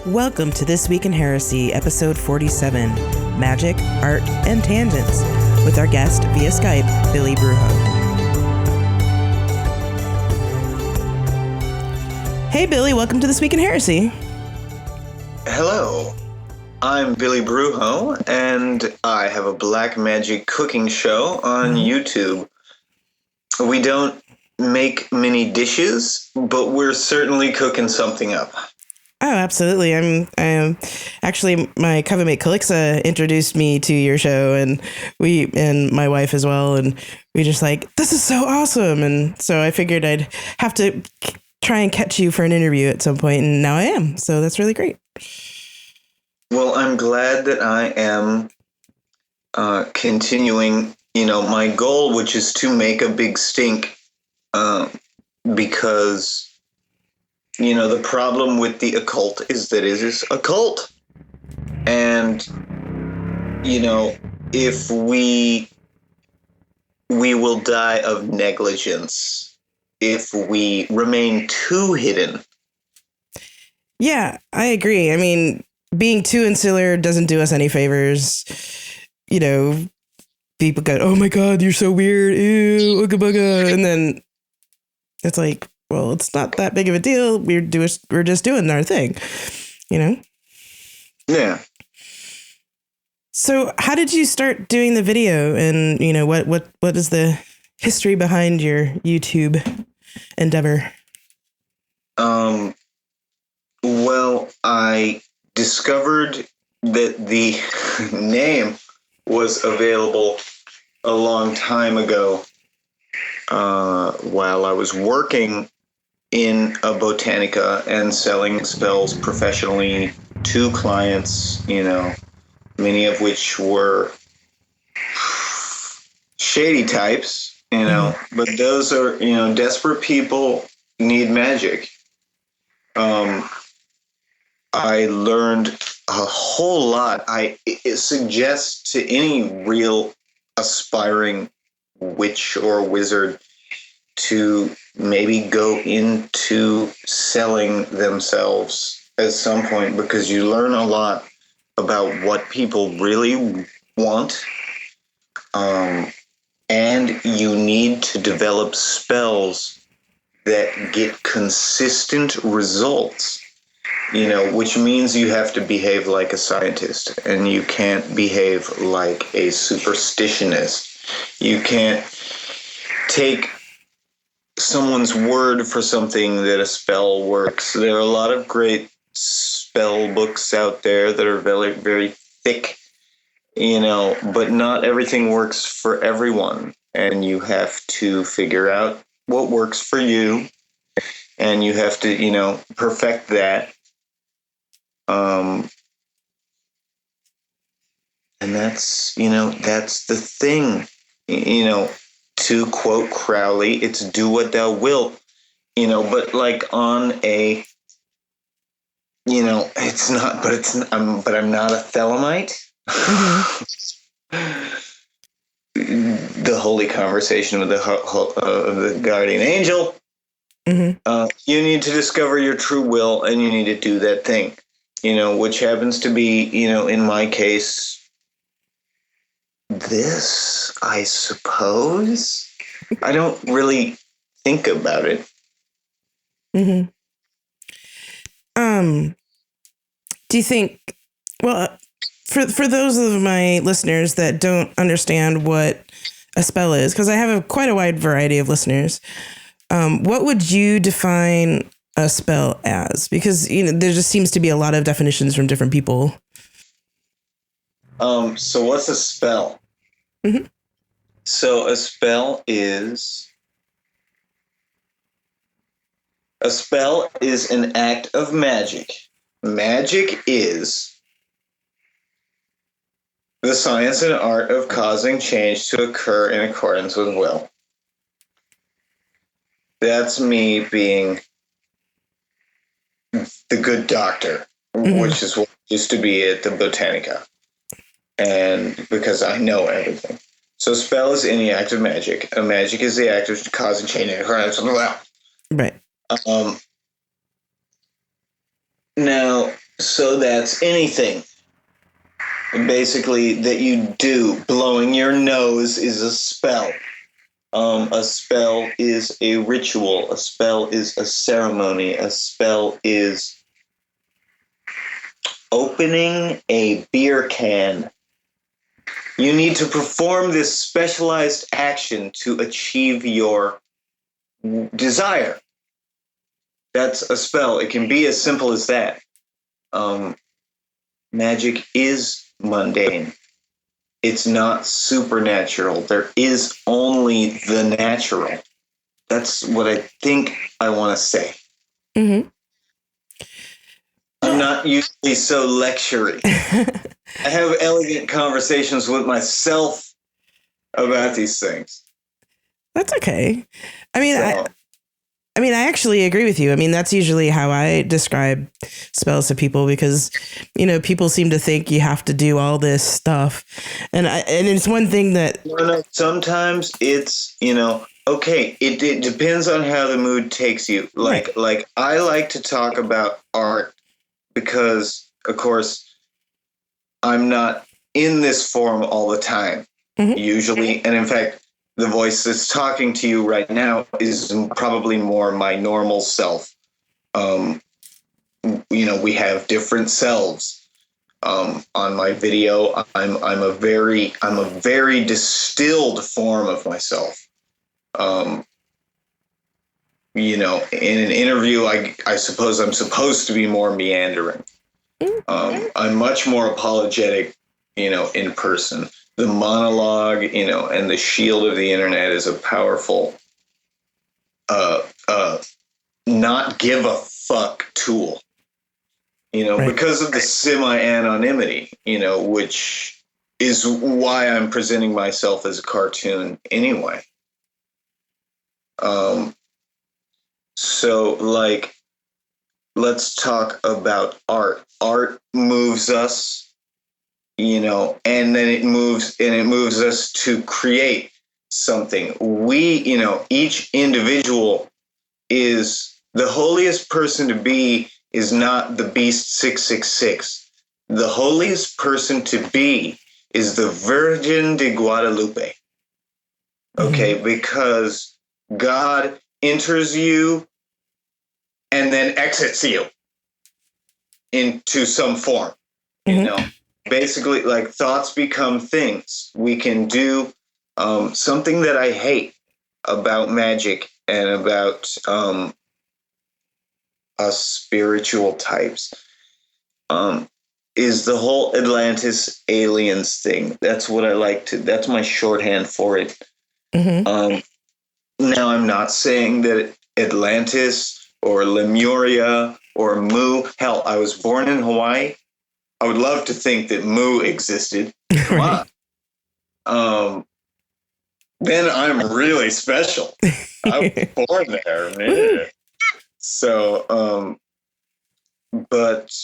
Welcome to This Week in Heresy, episode 47, Magic, Art, and Tangents, with our guest via Skype, Billy Brujo. Hey Billy, welcome to This Week in Heresy. Hello, I'm Billy Brujo, and I have a Black Magick Cooking Show on YouTube. We don't make many dishes, but we're certainly cooking something up. Oh, absolutely. I'm actually, my coven mate Calixa introduced me to your show, and my wife as well, and we just like, this is so awesome. And so I figured I'd have to try and catch you for an interview at some point, and now I am. So that's really great. Well, I'm glad that I am continuing, my goal, which is to make a big stink, because the problem with the occult is that it is a cult. And, if we will die of negligence if we remain too hidden. Yeah, I agree. I mean, being too insular doesn't do us any favors. People go, oh my God, you're so weird. Ew, ooga booga. And then it's like, well, it's not that big of a deal. We're just doing our thing, Yeah. So how did you start doing the video, and what is the history behind your YouTube endeavor? Well, I discovered that the name was available a long time ago, while I was working in a botanica and selling spells professionally to clients, many of which were shady types, but those are, desperate people need magic. I learned a whole lot. It suggests to any real aspiring witch or wizard to maybe go into selling themselves at some point, because you learn a lot about what people really want, and you need to develop spells that get consistent results, which means you have to behave like a scientist, and you can't behave like a superstitionist. You can't take someone's word for something that a spell works. There are a lot of great spell books out there that are very, very thick, but not everything works for everyone. And you have to figure out what works for you, and you have to, perfect that. And that's the thing, to quote Crowley, it's do what thou wilt, but like on a, it's not, but I'm not a Thelemite. Mm-hmm. The holy conversation with the guardian angel. Mm-hmm. You need to discover your true will, and you need to do that thing, which happens to be, in my case, this, I suppose. I don't really think about it. Mm-hmm. Do you think, well, for those of my listeners that don't understand what a spell is, because I have quite a wide variety of listeners, what would you define a spell as? Because, there just seems to be a lot of definitions from different people. So what's a spell? Mm-hmm. So a spell is an act of magic. Magic is the science and art of causing change to occur in accordance with will. That's me being the good doctor, mm-hmm. which is what used to be at the Botanica. And because I know everything. So spell is any act of magic. A magic is the act of causing change in accordance with will. Right. Now, So that's anything, basically, that you do. Blowing your nose is a spell. A spell is a ritual. A spell is a ceremony. A spell is opening a beer can. You need to perform this specialized action to achieve your desire. That's a spell. It can be as simple as that. Magic is mundane. It's not supernatural. There is only the natural. That's what I think I want to say. Mm-hmm. I'm not usually so lectury. I have elegant conversations with myself about these things. That's okay. I mean, I actually agree with you. I mean, that's usually how I describe spells to people because, people seem to think you have to do all this stuff. And it's one thing that... No, sometimes it's, okay, it depends on how the mood takes you. Like I like to talk about art because, of course, I'm not in this form all the time, usually. And in fact, the voice that's talking to you right now is probably more my normal self. We have different selves. On my video, I'm a very distilled form of myself. In an interview, I suppose I'm supposed to be more meandering. I'm much more apologetic, in person. The monologue, and the shield of the internet is a powerful, not give a fuck tool, right. Because of the semi-anonymity, which is why I'm presenting myself as a cartoon anyway. So, let's talk about art. Art moves us, and then it moves us to create something. We, each individual is the holiest person to be is not the beast 666. The holiest person to be is the Virgin de Guadalupe. Okay, because God enters you and then exits you into some form. Basically, thoughts become things. We can do something that I hate about magic and about us spiritual types is the whole Atlantis aliens thing. That's what I like to. That's my shorthand for it. Now, I'm not saying that Atlantis or Lemuria or Mu. Hell, I was born in Hawaii. I would love to think that Mu existed. Come on. Then I'm really special. I was born there, man. So, but,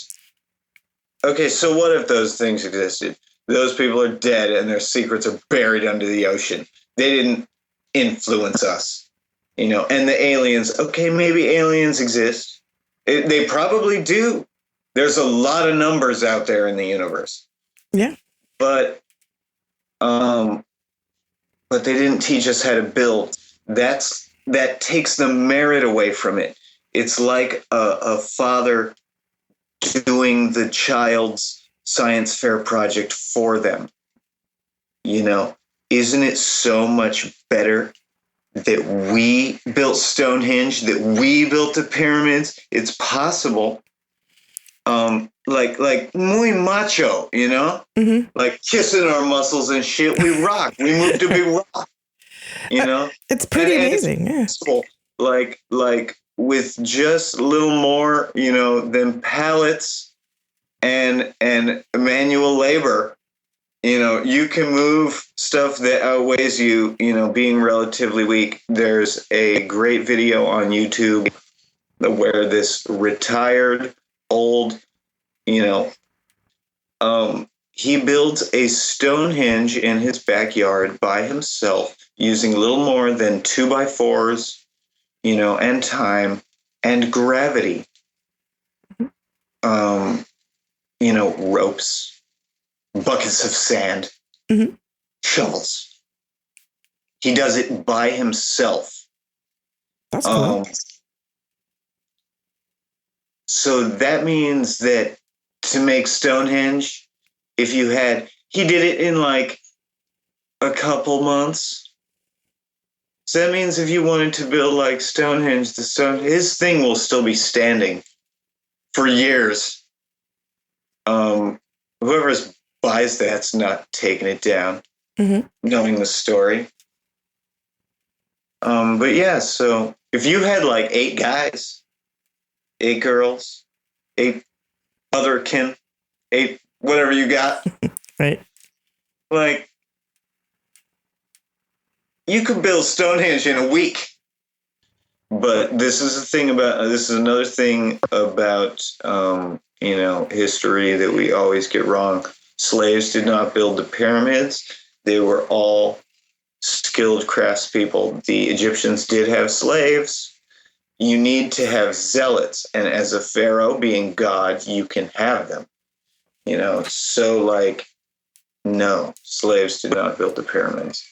okay, so what if those things existed? Those people are dead and their secrets are buried under the ocean. They didn't influence us, and the aliens, okay, maybe aliens exist. They probably do. There's a lot of numbers out there in the universe. Yeah. But they didn't teach us how to build. That takes the merit away from it. It's like a father doing the child's science fair project for them. Isn't it so much better that we built Stonehenge, that we built the pyramids? It's possible. Like muy macho, like kissing our muscles and shit. We rock. We move to big rock, It's pretty amazing. It's possible, like with just a little more, than pallets and manual labor. You can move stuff that outweighs you, being relatively weak. There's a great video on YouTube where this retired old, he builds a Stonehenge in his backyard by himself using little more than 2x4s, and time and gravity. ropes, buckets of sand, Mm-hmm. shovels. He does it by himself. That's cool. So that means that to make Stonehenge, he did it in like a couple months. So that means if you wanted to build like Stonehenge, his thing will still be standing for years. Whoever buys that's not taking it down, knowing the story. But yeah, so if you had like 8 guys, 8 girls, 8 otherkin, 8 whatever you got, Right. like you could build Stonehenge in a week. But this is another thing about history that we always get wrong. Slaves did not build the pyramids. They were all skilled craftspeople. The Egyptians did have slaves. You need to have zealots, and as a pharaoh, being God, you can have them. So like, no, slaves did not build the pyramids.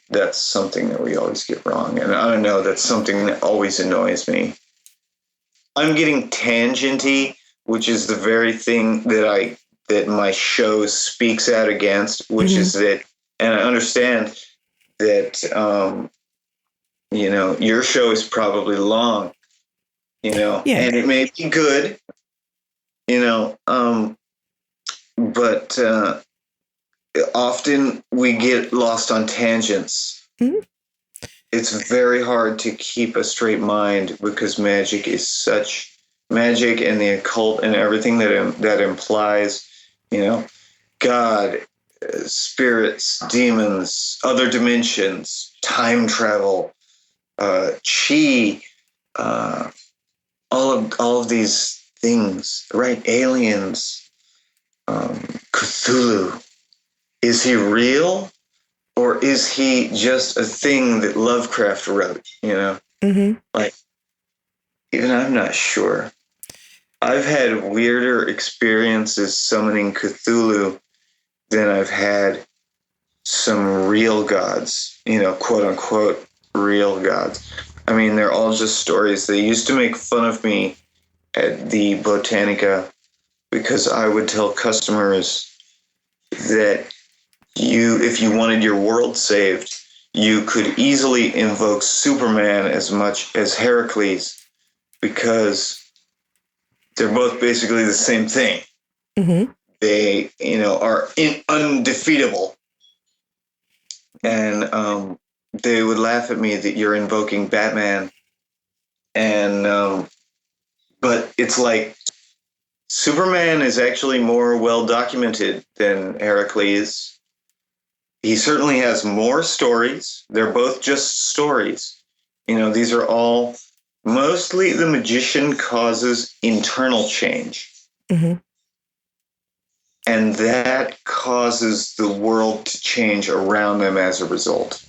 That's something that we always get wrong. And I don't know, that's something that always annoys me. I'm getting tangenty, which is the very thing that my show speaks out against, which is that, and I understand that, your show is probably long, and it may be good, but often we get lost on tangents. Mm-hmm. It's very hard to keep a straight mind because magic is such magic, and the occult and everything that implies, God, spirits, demons, other dimensions, time travel, chi, all of these things, right? Aliens, Cthulhu. Is he real, or is he just a thing that Lovecraft wrote? Like, even I'm not sure. I've had weirder experiences summoning Cthulhu than I've had some real gods, quote unquote real gods. I mean, they're all just stories. They used to make fun of me at the Botanica because I would tell customers that if you wanted your world saved, you could easily invoke Superman as much as Heracles because they're both basically the same thing. Mm-hmm. They, are undefeatable. And they would laugh at me that you're invoking Batman. And, but it's like Superman is actually more well documented than Heracles. He certainly has more stories. They're both just stories. These are all mostly the magician causes internal change. Mm-hmm. And that causes the world to change around them as a result.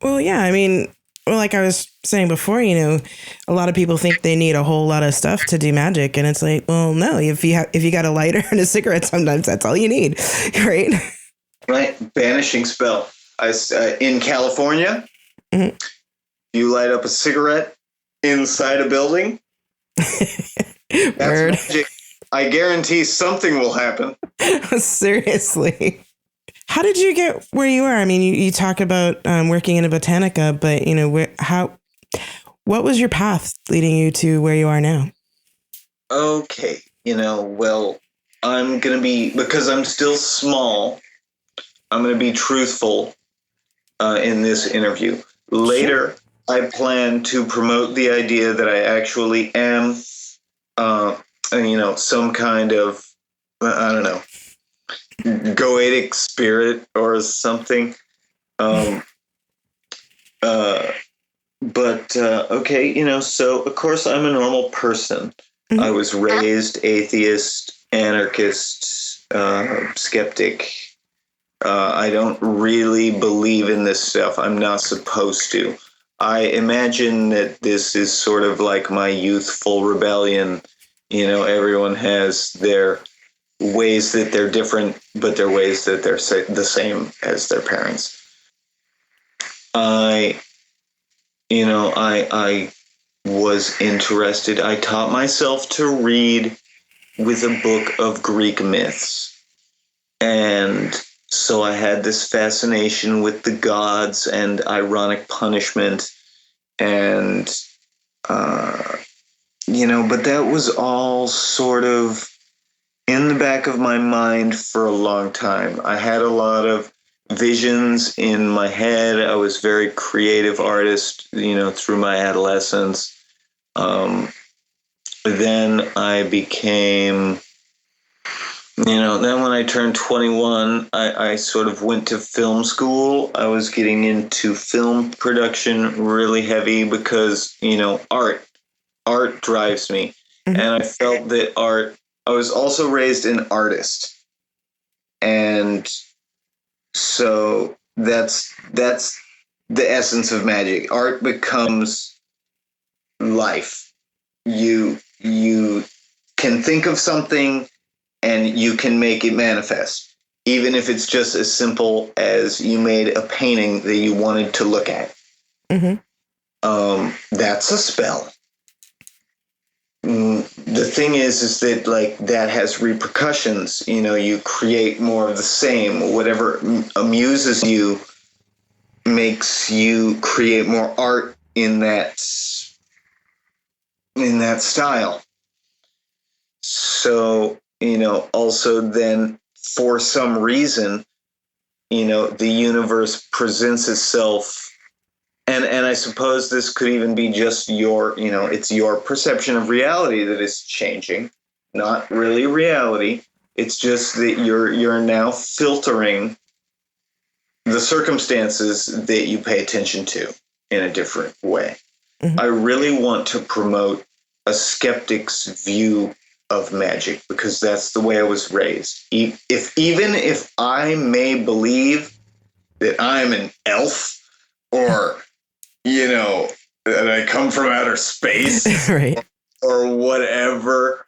Well, yeah, I mean, like I was saying before, a lot of people think they need a whole lot of stuff to do magic. And it's like, well, no, if you got a lighter and a cigarette, sometimes that's all you need, right? Right, banishing spell. In California, mm-hmm. You light up a cigarette inside a building. That's magic. I guarantee something will happen. Seriously. How did you get where you are? I mean, you talk about working in a botanica, but what was your path leading you to where you are now? Okay, well, I'm gonna be, because I'm still small, I'm going to be truthful in this interview. Later, I plan to promote the idea that I actually am, some kind of, I don't know, goetic spirit or something. Okay, so of course I'm a normal person. Mm-hmm. I was raised atheist, anarchist, skeptic. I don't really believe in this stuff. I'm not supposed to. I imagine that this is sort of like my youthful rebellion You know, everyone has their ways that they're different, but they're ways that they're the same as their parents. I was interested. I taught myself to read with a book of Greek myths. And so I had this fascination with the gods and ironic punishment. And, but that was all sort of in the back of my mind for a long time. I had a lot of visions in my head. I was a very creative artist, through my adolescence. Then I became, then when I turned 21, I sort of went to film school. I was getting into film production really heavy because, art drives me. Mm-hmm. And I felt that I was also raised an artist. And so that's the essence of magic. Art becomes life. You can think of something and you can make it manifest, even if it's just as simple as you made a painting that you wanted to look at. Mm-hmm. That's a spell. The thing is that that has repercussions. You create more of the same. Whatever amuses you makes you create more art in that style. So, also then for some reason, the universe presents itself. And I suppose this could even be just it's your perception of reality that is changing, not really reality. It's just that you're now filtering the circumstances that you pay attention to in a different way. Mm-hmm. I really want to promote a skeptic's view of magic because that's the way I was raised. Even if I may believe that I'm an elf or that I come from outer space, right, or whatever,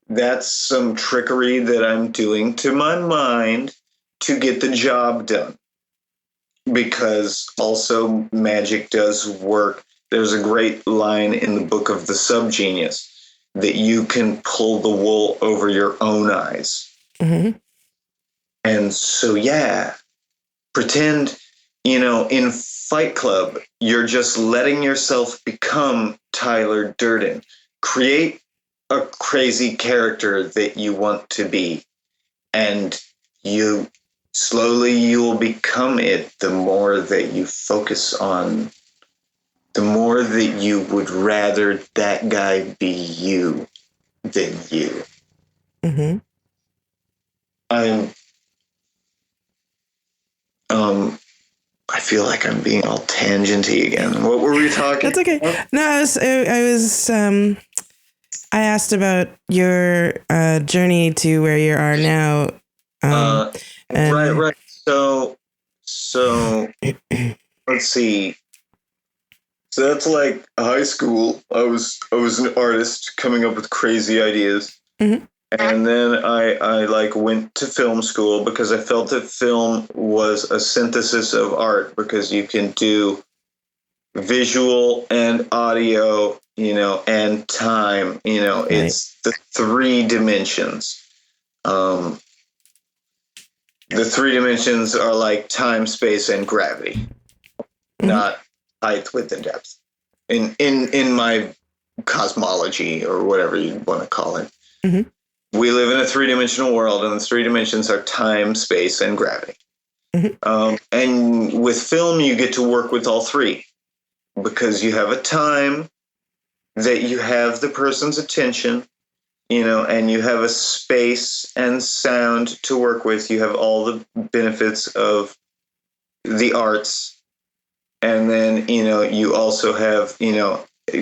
that's some trickery that I'm doing to my mind to get the job done. Because also magic does work. There's a great line in the book of the Subgenius that you can pull the wool over your own eyes. Mm-hmm. And so, pretend, in Fight Club, you're just letting yourself become Tyler Durden. Create a crazy character that you want to be. And you will become it the more that you focus on, the more that you would rather that guy be you than you. Mm-hmm. I feel like I'm being all tangenty again. What were we talking about? That's okay. No, I asked about your journey to where you are now. Right. So let's see. So that's like high school. I was an artist coming up with crazy ideas. Mm-hmm. And then I went to film school because I felt that film was a synthesis of art because you can do visual and audio, and time, right. It's the three dimensions. The three dimensions are like time, space, and gravity, mm-hmm. not height, width, and depth. In my cosmology or whatever you want to call it. Mm-hmm. We live in a three-dimensional world, and the three dimensions are time, space, and gravity. Mm-hmm. And with film, you get to work with all three because you have a time that you have the person's attention, and you have a space and sound to work with. You have all the benefits of the arts. And then, you also have,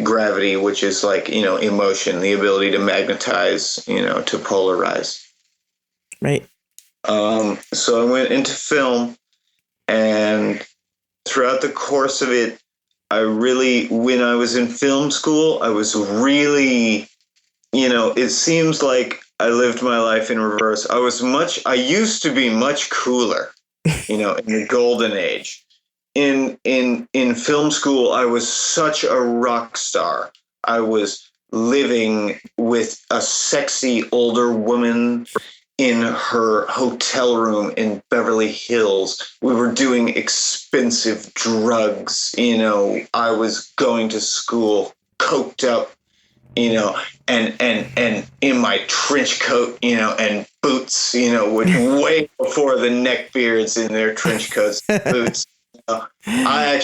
gravity, which is like, emotion, the ability to magnetize, to polarize. Right. So I went into film, and throughout the course of it, when I was in film school, I was really it seems like I lived my life in reverse. I used to be much cooler, in the golden age. In film school, I was such a rock star. I was living with a sexy older woman in her hotel room in Beverly Hills. We were doing expensive drugs. I was going to school coked up, and in my trench coat, and boots, way before the neck beards in their trench coats, boots. I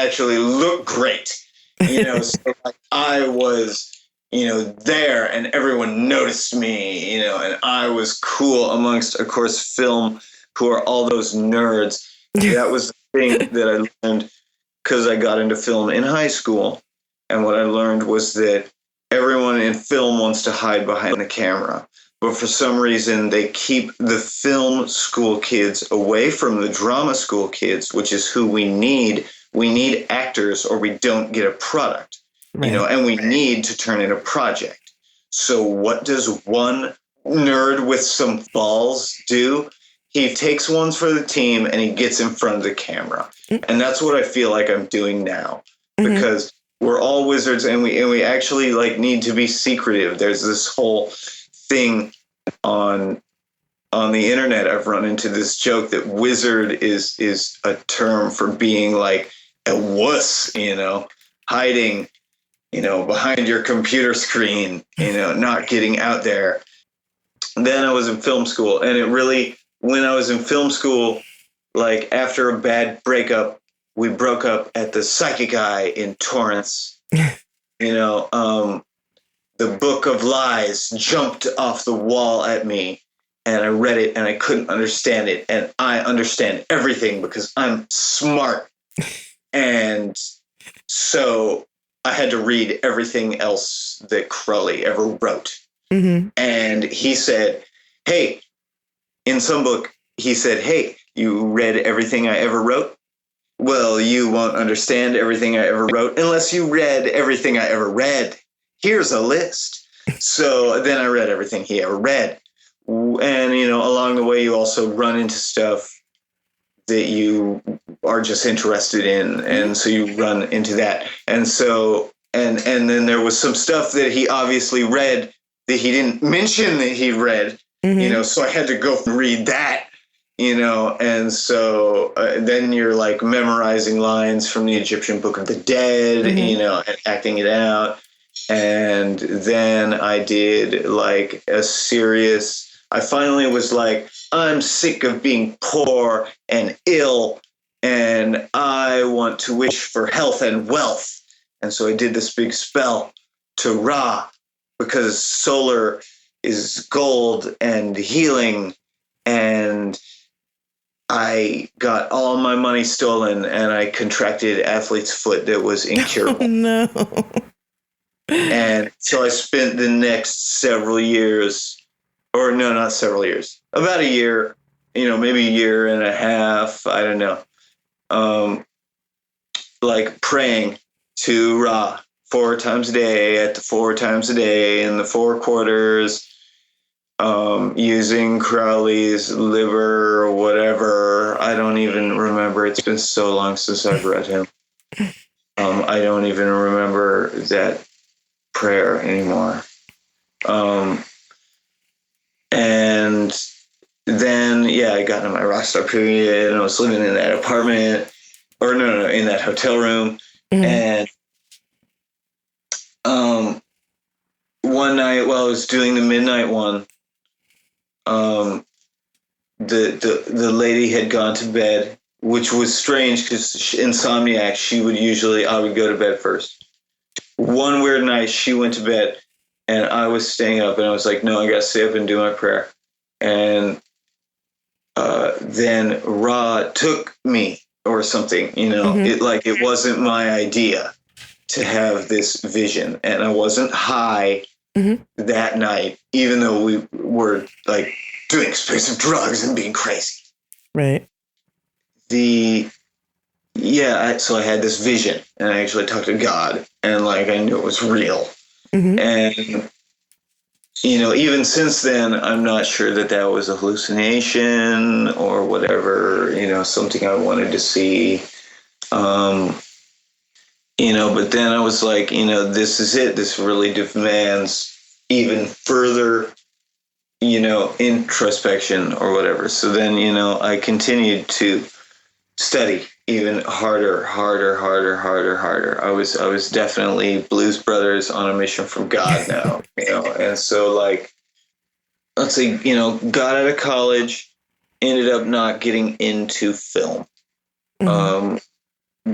actually look great, so like I was, there, and everyone noticed me, and I was cool amongst, of course, film, who are all those nerds. That was the thing that I learned because I got into film in high school. And what I learned was that everyone in film wants to hide behind the camera. But for some reason, they keep the film school kids away from the drama school kids, which is who we need. We need actors or we don't get a product, right. And we need to turn in a project. So what does one nerd with some balls do? He takes ones for the team and he gets in front of the camera. Mm-hmm. And that's what I feel like I'm doing now, because we're all wizards and we actually like need to be secretive. There's this whole thing on the internet. I've run into this joke that wizard is a term for being like a wuss, hiding, behind your computer screen, not getting out there. Then I was in film school, and when I was in film school, like after a bad breakup, we broke up at the Psychic Eye in Torrance. The Book of Lies jumped off the wall at me, and I read it, and I couldn't understand it. And I understand everything because I'm smart. And so I had to read everything else that Crowley ever wrote. Mm-hmm. And he said, hey, in some book, he said, hey, you read everything I ever wrote? Well, you won't understand everything I ever wrote unless you read everything I ever read. Here's a list. So then I read everything he ever read. And, along the way, you also run into stuff that you are just interested in. And so you run into that. And so, and then there was some stuff that he obviously read that he didn't mention that he read, so I had to go read that. And so then you're like memorizing lines from the Egyptian Book of the Dead, and acting it out. And then I did like I finally was like, I'm sick of being poor and ill, and I want to wish for health and wealth. And so I did this big spell to Ra, because solar is gold and healing, and I got all my money stolen, and I contracted athlete's foot that was incurable. Oh, no. And so I spent the next several years, or no, not several years, about a year, maybe a year and a half, I don't know, like praying to Ra 4 times a day at the 4 times a day in the 4 quarters, using Crowley's liver or whatever. I don't even remember. It's been so long since I've read him. I don't even remember that prayer anymore. And then, I got into my rockstar period, and I was living in that apartment, or no, in that hotel room. Mm-hmm. And one night while I was doing the midnight one, the lady had gone to bed, which was strange because insomniac. I would go to bed first. One weird night, she went to bed, and I was staying up, and I was like, no, I got to stay up and do my prayer. And then Ra took me or something, it wasn't my idea to have this vision, and I wasn't high that night, even though we were like doing expensive drugs and being crazy. Right. So I had this vision, and I actually talked to God, and like I knew it was real. Mm-hmm. And even since then, I'm not sure that that was a hallucination or whatever, something I wanted to see. But then I was like, this is it. This really demands even further, introspection or whatever. So then, I continued to study even harder. I was definitely Blues Brothers on a mission from God now, and so like, let's say, got out of college, ended up not getting into film. Mm-hmm.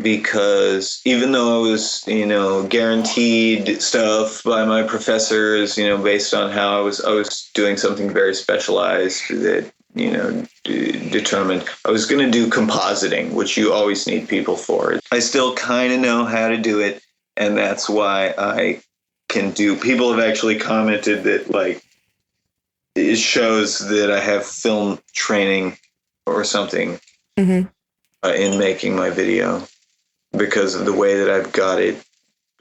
Because even though I was, guaranteed stuff by my professors, based on how I was doing something very specialized that, determined I was going to do compositing, which you always need people for. I still kind of know how to do it. And that's why I can do, people have actually commented that like, it shows that I have film training or something Mm-hmm. In making my video. Because of the way that I've got it.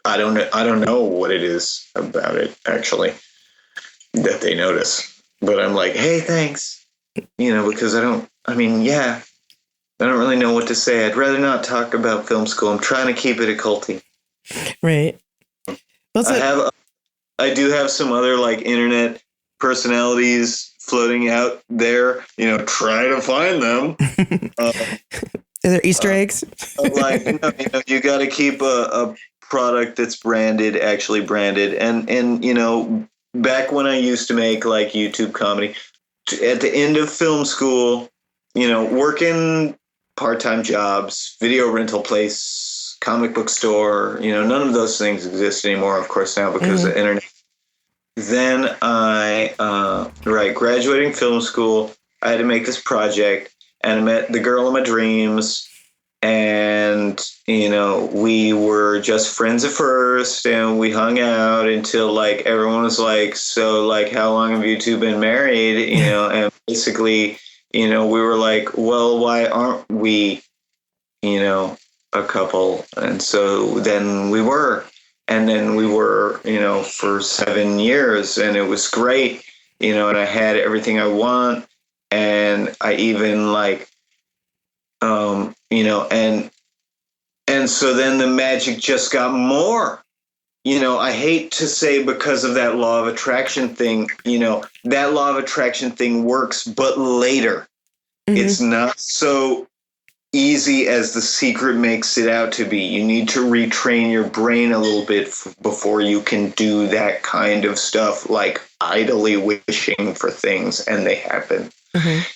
I don't know what it is about it, actually, that they notice. But I'm like, hey, thanks. Because I don't really know what to say. I'd rather not talk about film school. I'm trying to keep it occulty. Right. I do have some other like internet personalities floating out there, try to find them. Are there Easter eggs? Like, you got to keep a product that's actually branded. And back when I used to make like YouTube comedy, at the end of film school, working part-time jobs, video rental place, comic book store, none of those things exist anymore, of course, now because of the internet. Then graduating film school, I had to make this project. And I met the girl of my dreams, and, we were just friends at first, and we hung out until, like, everyone was like, so, like, how long have you two been married? And basically, we were like, well, why aren't we, a couple? And so then we were. And then we were, for 7 years, and it was great, and I had everything I want. And I even like, and so then the magic just got more, I hate to say because of that law of attraction thing, that law of attraction thing works, but later. It's not so easy as The Secret makes it out to be. You need to retrain your brain a little bit before you can do that kind of stuff, like idly wishing for things and they happen.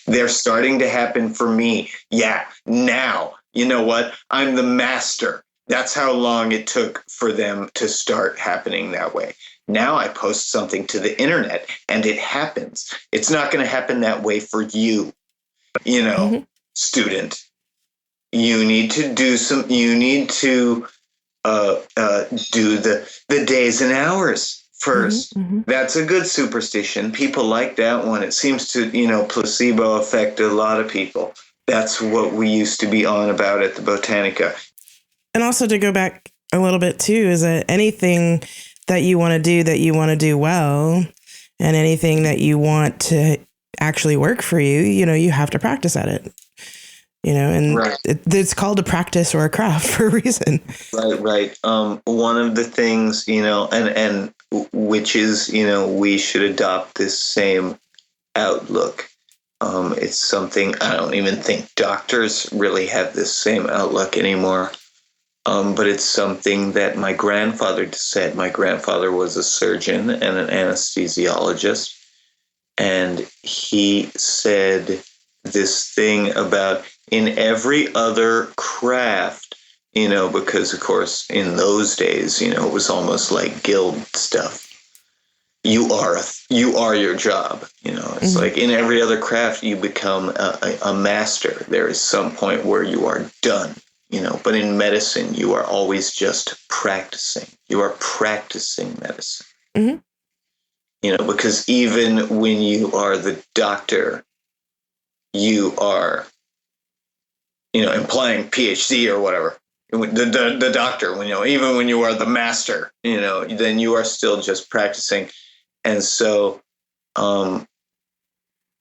They're starting to happen for me. Yeah, now. You know what? I'm the master. That's how long it took for them to start happening that way. Now I post something to the internet and it happens. It's not going to happen that way for you, student. You need to do do the days and hours first. That's a good superstition. People like that one. It seems to, placebo affect a lot of people. That's what we used to be on about at the Botanica. And also to go back a little bit too, is that anything that you want to do well, and anything that you want to actually work for you, you have to practice at it. And right. It's called a practice or a craft for a reason. Right. One of the things, and which is, we should adopt this same outlook. It's something I don't even think doctors really have this same outlook anymore. But it's something that my grandfather said. My grandfather was a surgeon and an anesthesiologist. And he said this thing about in every other craft, because of course in those days, it was almost like guild stuff. You are your job. It's like in every other craft, you become a master. There is some point where you are done, but in medicine, you are always just practicing. You are practicing medicine, because even when you are the doctor, you are, implying PhD or whatever. The doctor, even when you are the master, then you are still just practicing. And so, and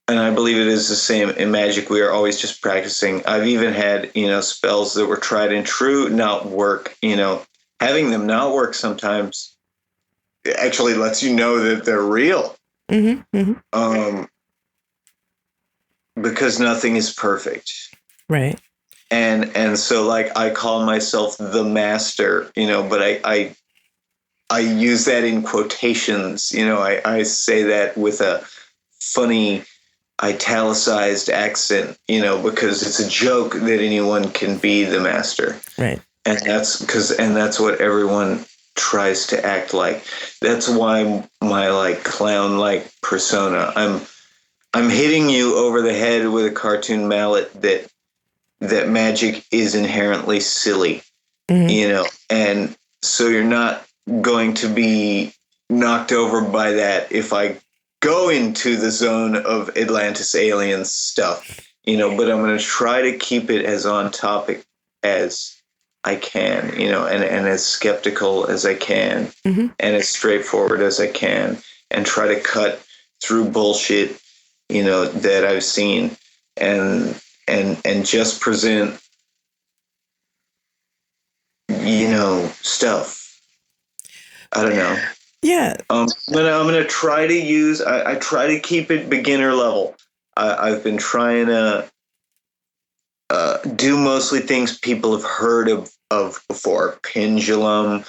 I believe it is the same in magic. We are always just practicing. I've even had, spells that were tried and true not work. Having them not work sometimes actually lets you know that they're real. Mm-hmm, mm-hmm. Because nothing is perfect. Right. And so, like, I call myself the master, but I use that in quotations. I say that with a funny italicized accent, because it's a joke that anyone can be the master. Right. And that's what everyone tries to act like. That's why my like clown like persona. I'm hitting you over the head with a cartoon mallet that magic is inherently silly. Mm-hmm. And so you're not going to be knocked over by that if I go into the zone of Atlantis aliens stuff, but I'm going to try to keep it as on topic as I can, and as skeptical as I can, mm-hmm. and as straightforward as I can, and try to cut through bullshit, that I've seen, and just present, stuff. I don't know. Yeah. I'm gonna try to use. I try to keep it beginner level. I've been trying to do mostly things people have heard of before. Pendulum.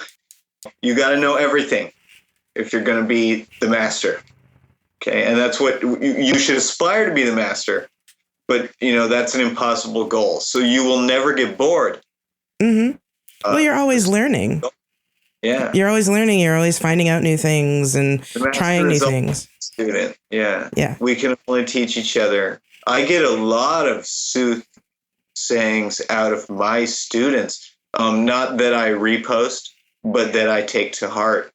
You got to know everything if you're going to be the master. Okay, and that's what you should aspire to be the master. But that's an impossible goal. So you will never get bored. Mm-hmm. Well, you're always learning. Yeah. You're always learning. You're always finding out new things and trying new things. Student. Yeah. Yeah. We can only teach each other. I get a lot of sayings out of my students. Not that I repost, but that I take to heart.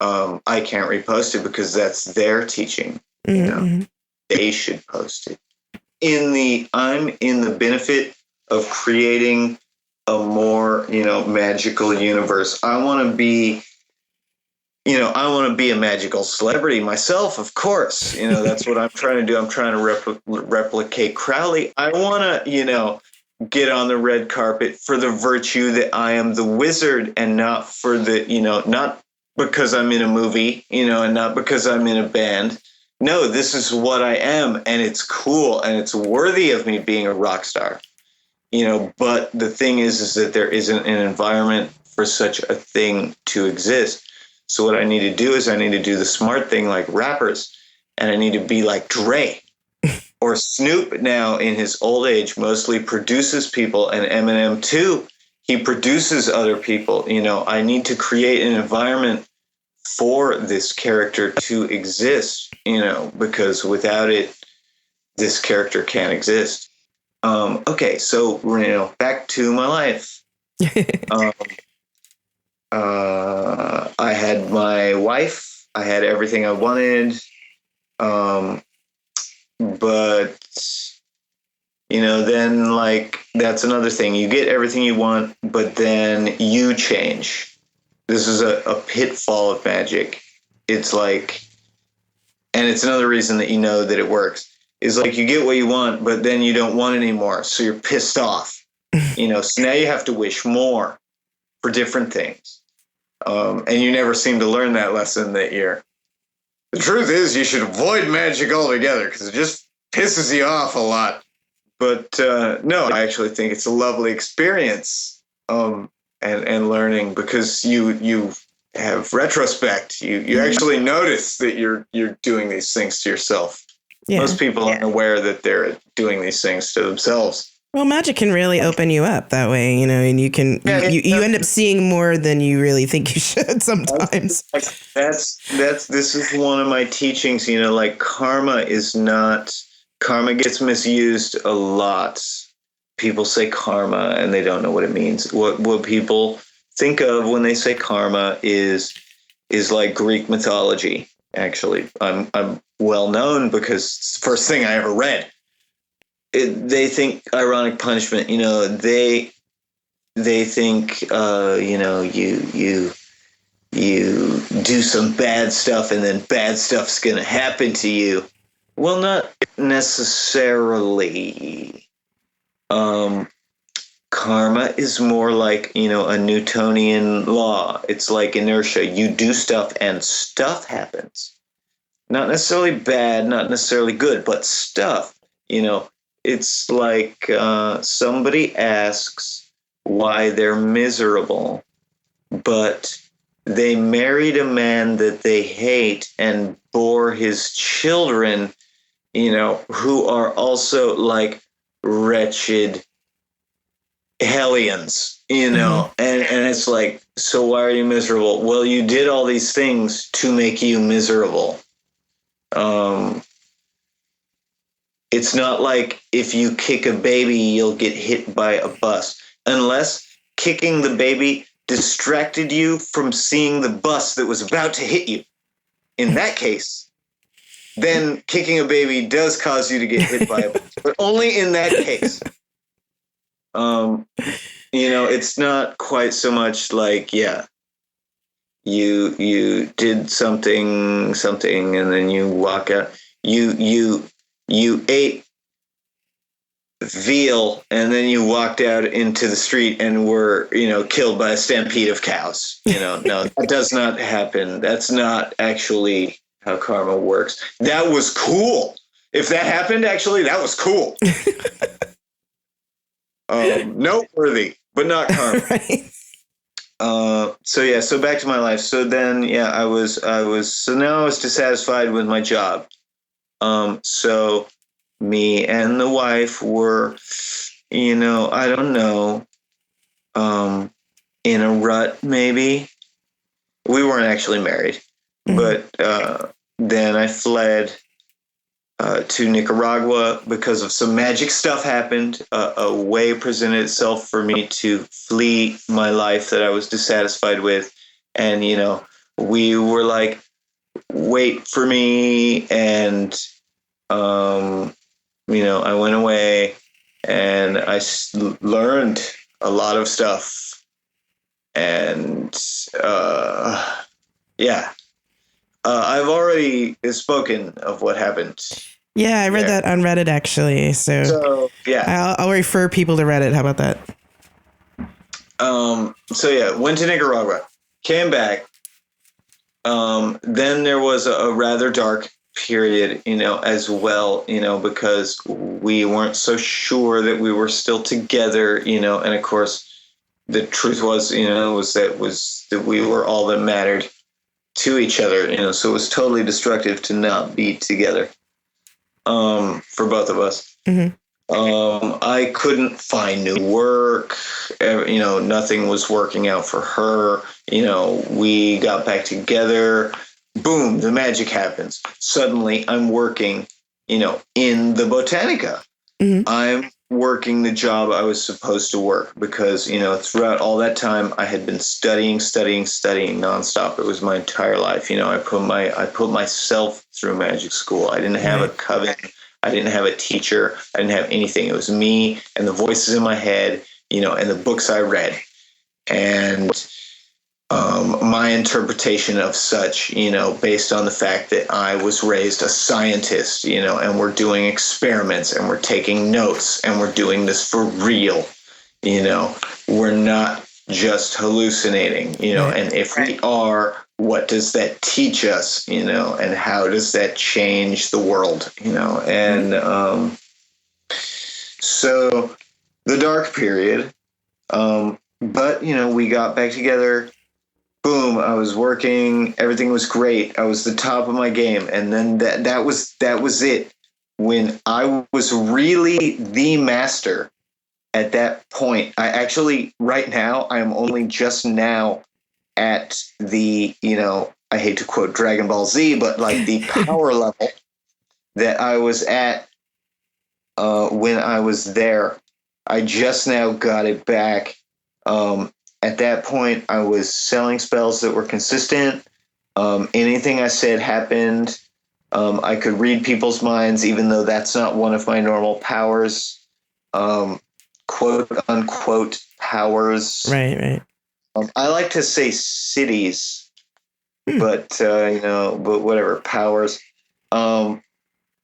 I can't repost it because that's their teaching. Mm-hmm. They should post it. I'm in the benefit of creating a more, magical universe. I want to be a magical celebrity myself, of course. That's what I'm trying to do. I'm trying to replicate Crowley. I want to, get on the red carpet for the virtue that I am the wizard, and not for the, not because I'm in a movie, and not because I'm in a band. No, this is what I am, and it's cool, and it's worthy of me being a rock star. But the thing is that there isn't an environment for such a thing to exist. So what I need to do is I need to do the smart thing like rappers, and I need to be like Dre. Or Snoop now in his old age mostly produces people, and Eminem too. He produces other people. I need to create an environment for this character to exist, because without it, this character can't exist. Okay, so back to my life. I had my wife. I had everything I wanted. But then like that's another thing. You get everything you want, but then you change. This is a pitfall of magic. It's like, and it's another reason that that it works. Is like you get what you want, but then you don't want it anymore, so you're pissed off. So now you have to wish more for different things, and you never seem to learn that lesson that year. The truth is, you should avoid magic altogether because it just pisses you off a lot. But no, I actually think it's a lovely experience, and learning, because you have retrospect. You actually notice that you're doing these things to yourself. Yeah. Most people aren't aware that they're doing these things to themselves. Well, magic can really open you up that way, and you can you end up seeing more than you really think you should sometimes. This is one of my teachings. Like karma gets misused a lot. People say karma and they don't know what it means. What people think of when they say karma is like Greek mythology. Actually, I'm well known because it's the first thing I ever read. They think ironic punishment. They think you do some bad stuff and then bad stuff's going to happen to you. Well, not necessarily. Karma is more like, a Newtonian law. It's like inertia. You do stuff and stuff happens. Not necessarily bad, not necessarily good, but stuff. It's like somebody asks why they're miserable, but they married a man that they hate and bore his children, who are also like wretched hellions, and it's like, so why are you miserable? Well, you did all these things to make you miserable. It's not like if you kick a baby, you'll get hit by a bus, unless kicking the baby distracted you from seeing the bus that was about to hit you. In that case, then kicking a baby does cause you to get hit by a bus, but only in that case. It's not quite so much like, you did something, and then you walk out. You ate veal, and then you walked out into the street and were, killed by a stampede of cows. No, that does not happen. That's not actually how karma works. That was cool. If that happened, actually, that was cool. Noteworthy, but not karma. Right. So back to my life. So then, I was dissatisfied with my job. So me and the wife were, I don't know, in a rut, maybe. We weren't actually married, but then I fled to Nicaragua because of some magic stuff happened. A way presented itself for me to flee my life that I was dissatisfied with. And, we were like, wait for me. And, I went away and I learned a lot of stuff. And, I've already spoken of what happened. Yeah, I read that on Reddit, actually. So I'll refer people to Reddit. How about that? Went to Nicaragua, came back. Then there was a rather dark period, as well, because we weren't so sure that we were still together, and of course, the truth was, that we were all that mattered to each other, so it was totally destructive to not be together, for both of us. Mm-hmm. I couldn't find new work, nothing was working out for her, we got back together, boom, the magic happens. Suddenly I'm working, in the Botanica. Mm-hmm. I'm working the job I was supposed to work because, throughout all that time I had been studying nonstop. It was my entire life. I put myself through magic school. I didn't have a coven. I didn't have a teacher. I didn't have anything. It was me and the voices in my head, and the books I read. And my interpretation of such, based on the fact that I was raised a scientist, and we're doing experiments and we're taking notes and we're doing this for real, we're not just hallucinating, and if we are, what does that teach us, and how does that change the world, and so the dark period, but, we got back together. Boom, I was working, everything was great. I was the top of my game. And then that was it. When I was really the master at that point, I actually, right now, I am only just now at the, I hate to quote DragonBall Z, but like the power level that I was at when I was there. I just now got it back. At that point, I was selling spells that were consistent. Anything I said happened. I could read people's minds, even though that's not one of my normal powers. Quote unquote powers. Right. I like to say cities but but whatever powers.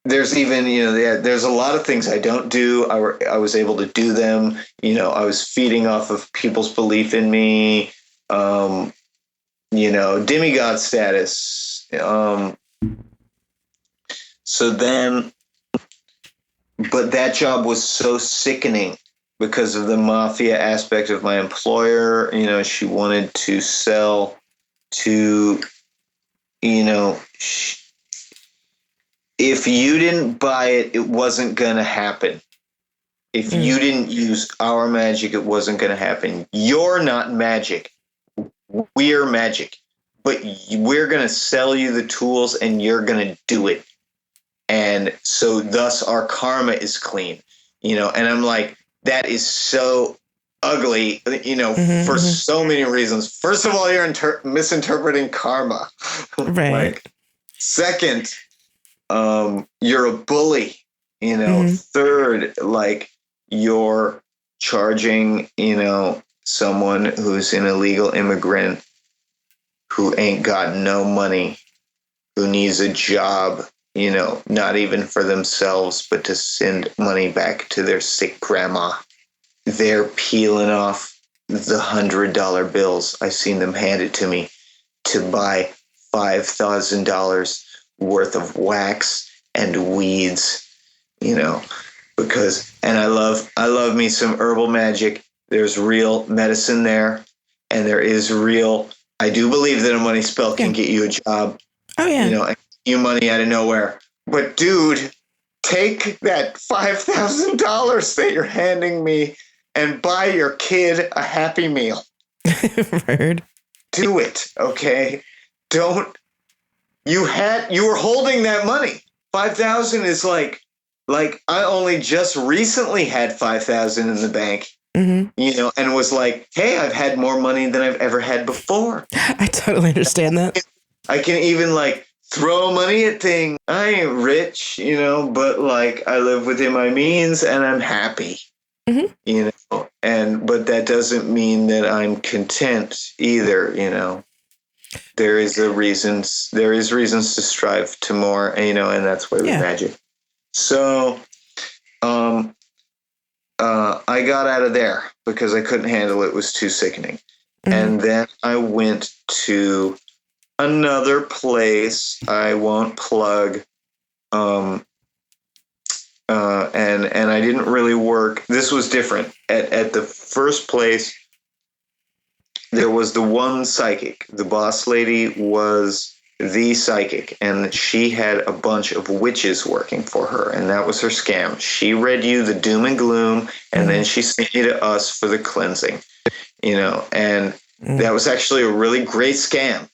There's even, there's a lot of things I don't do. I was able to do them. I was feeding off of people's belief in me. Demigod status. So then, but that job was so sickening because of the mafia aspect of my employer. She wanted to sell to, if you didn't buy it, it wasn't going to happen. If you didn't use our magic, it wasn't going to happen. You're not magic. We're magic. But we're going to sell you the tools and you're going to do it. And so thus our karma is clean. And I'm like, that is so ugly, for so many reasons. First of all, you're misinterpreting karma. Right. Second, you're a bully. Third, you're charging, someone who's an illegal immigrant who ain't got no money, who needs a job, not even for themselves, but to send money back to their sick grandma. They're peeling off the $100 bills. I've seen them hand it to me to buy $5,000 worth of wax and weeds, because, and I love me some herbal magic. There's real medicine there, and there is real, I do believe that a money spell can get you a job. Oh yeah. And get you money out of nowhere. But dude, take that $5,000 that you're handing me and buy your kid a Happy Meal. Word. Do it, okay? Don't. You were holding that money. 5,000 is like I only just recently had 5,000 in the bank. And was like, hey, I've had more money than I've ever had before. I totally understand that. I can even throw money at things. I ain't rich, but I live within my means and I'm happy, but that doesn't mean that I'm content either. There is reasons to strive to more, and that's why we magic. So, I got out of there because I couldn't handle it. It was too sickening. And then I went to another place I won't plug. And I didn't really work. This was different. At the first place, there was the one psychic. The boss lady was the psychic, and she had a bunch of witches working for her, and that was her scam. She read you the doom and gloom, and then she sent you to us for the cleansing, and that was actually a really great scam.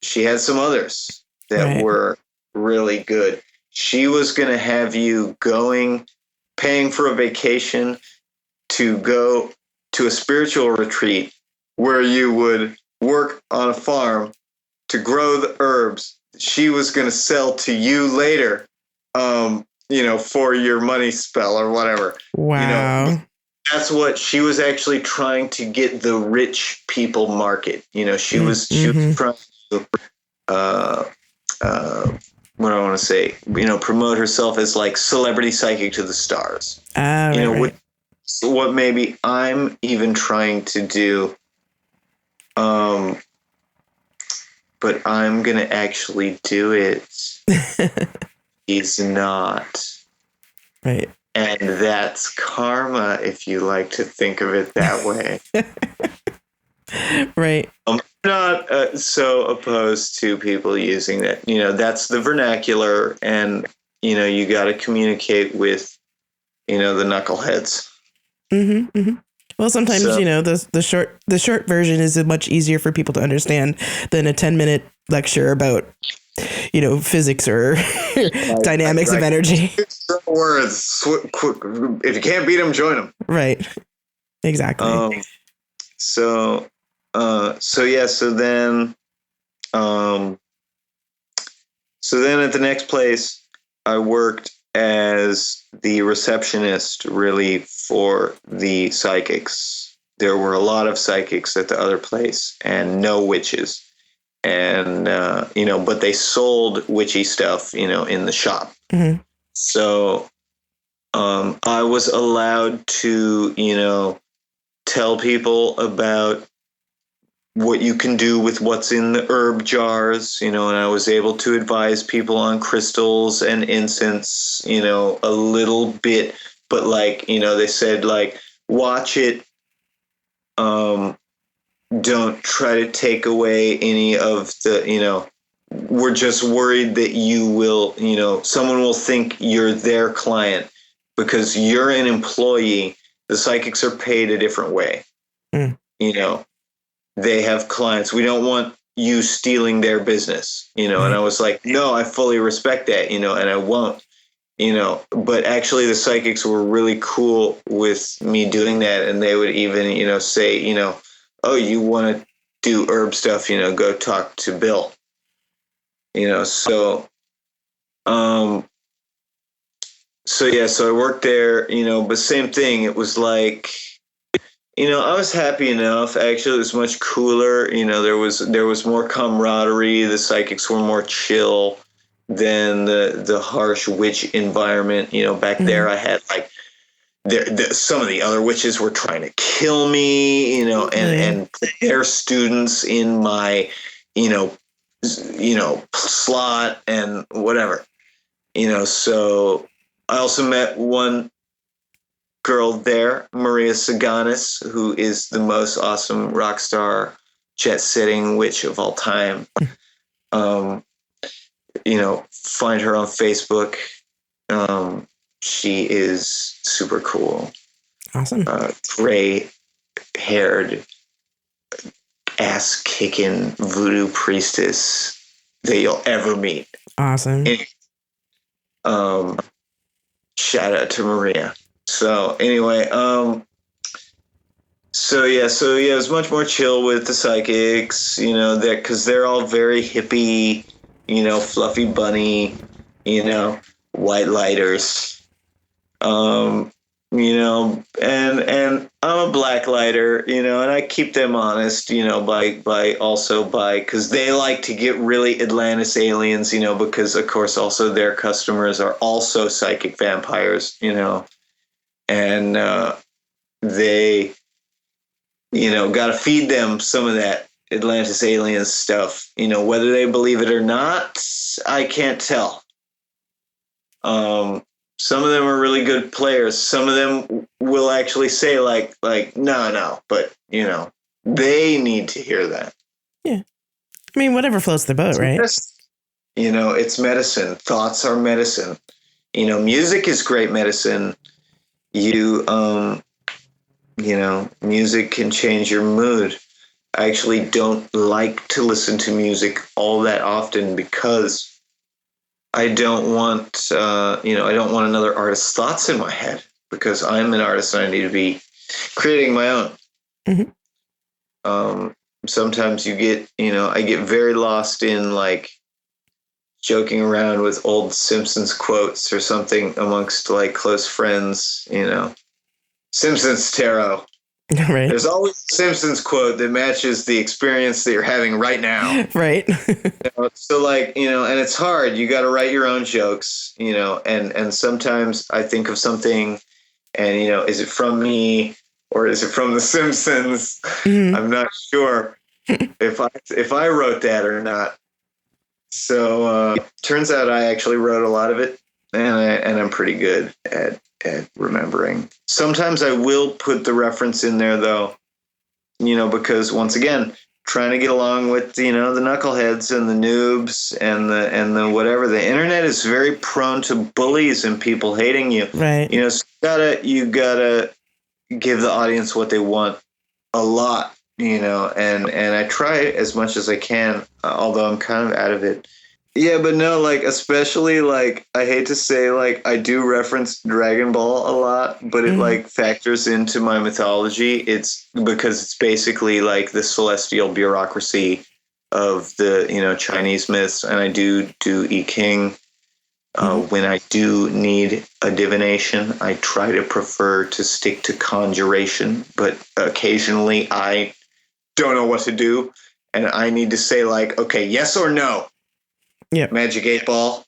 She had some others that were really good. She was going to have you paying for a vacation to go to a spiritual retreat where you would work on a farm to grow the herbs she was going to sell to you later, for your money spell or whatever. Wow. That's what she was actually trying to get the rich people market. She was trying to, what do I want to say? Promote herself as celebrity psychic to the stars. What maybe I'm even trying to do, but I'm going to actually do it. He's not. Right. And that's karma, if you like to think of it that way. Right. I'm not so opposed to people using that. That's the vernacular, and, you got to communicate with, the knuckleheads. Well, sometimes, the short version is much easier for people to understand than a 10-minute lecture about, physics or dynamics of energy. Words. If you can't beat them, join them. Right. Exactly. So then at the next place, I worked as the receptionist, really, for the psychics. There were a lot of psychics at the other place and no witches. and but they sold witchy stuff, in the shop. Mm-hmm. So I was allowed to, tell people about what you can do with what's in the herb jars, and I was able to advise people on crystals and incense, a little bit, but they said watch it. Don't try to take away any of the, we're just worried that you will, someone will think you're their client because you're an employee. The psychics are paid a different way. Mm. They have clients. We don't want you stealing their business, and I was like, no, I fully respect that, and I won't, but actually the psychics were really cool with me doing that. And they would even, say, oh, you want to do herb stuff, go talk to Bill, so, so I worked there, but same thing. It was like, I was happy enough. Actually, it was much cooler. There was more camaraderie. The psychics were more chill than the harsh witch environment. Back there, I had some of the other witches were trying to kill me. And put their students in my, slot and whatever. So I also met one girl there, Maria Saganis, who is the most awesome rock star, jet-setting witch of all time. Find her on Facebook. She is super cool. Awesome. Gray-haired, ass-kicking voodoo priestess that you'll ever meet. Awesome. Shout out to Maria. So anyway, it was much more chill with the psychics, because they're all very hippie, fluffy bunny, white lighters, and I'm a black lighter, and I keep them honest, because they like to get really Atlantis aliens, because of course also their customers are also psychic vampires, and they, got to feed them some of that Atlantis aliens stuff. Whether they believe it or not, I can't tell. Some of them are really good players. Some of them will actually say no, but they need to hear that. Yeah. I mean, whatever floats their boat, right? It's medicine. Thoughts are medicine. Music is great medicine. Music can change your mood. I actually don't like to listen to music all that often because I don't want, I don't want another artist's thoughts in my head because I'm an artist and I need to be creating my own. Mm-hmm. Sometimes you get, I get very lost in joking around with old Simpsons quotes or something amongst close friends, Simpsons tarot. Right. There's always a Simpsons quote that matches the experience that you're having right now. Right. So and it's hard. You got to write your own jokes, and sometimes I think of something and, is it from me or is it from the Simpsons? Mm-hmm. I'm not sure if I wrote that or not. So turns out I actually wrote a lot of it and I'm pretty good at remembering. Sometimes I will put the reference in there though, because once again, trying to get along with, the knuckleheads and the noobs and the whatever. The internet is very prone to bullies and people hating you. Right. So you gotta give the audience what they want a lot, and I try as much as I can, although I'm kind of out of it. Yeah, but no, especially, I hate to say, I do reference Dragon Ball a lot, but it, factors into my mythology. It's because it's basically, the celestial bureaucracy of the, Chinese myths, and I do I Ching. When I do need a divination, I try to prefer to stick to conjuration, but occasionally I don't know what to do. and I need to say like, okay, yes or no. Yep. Magic 8 Ball.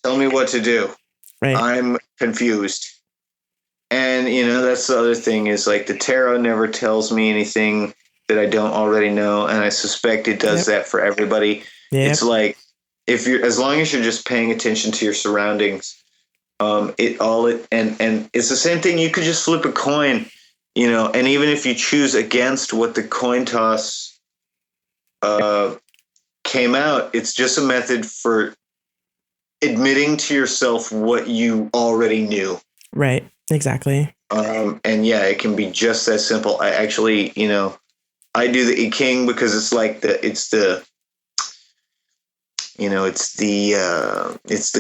Tell me what to do. Right. I'm confused. And, that's the other thing is like the tarot never tells me anything that I don't already know. And I suspect it does that for everybody. Yep. It's like, as long as you're just paying attention to your surroundings, and it's the same thing. You could just flip a coin, and even if you choose against what the coin toss, came out, it's just a method for admitting to yourself what you already knew. Right. Exactly. And yeah, it can be just that simple. I actually, I do the I Ching because it's like it's the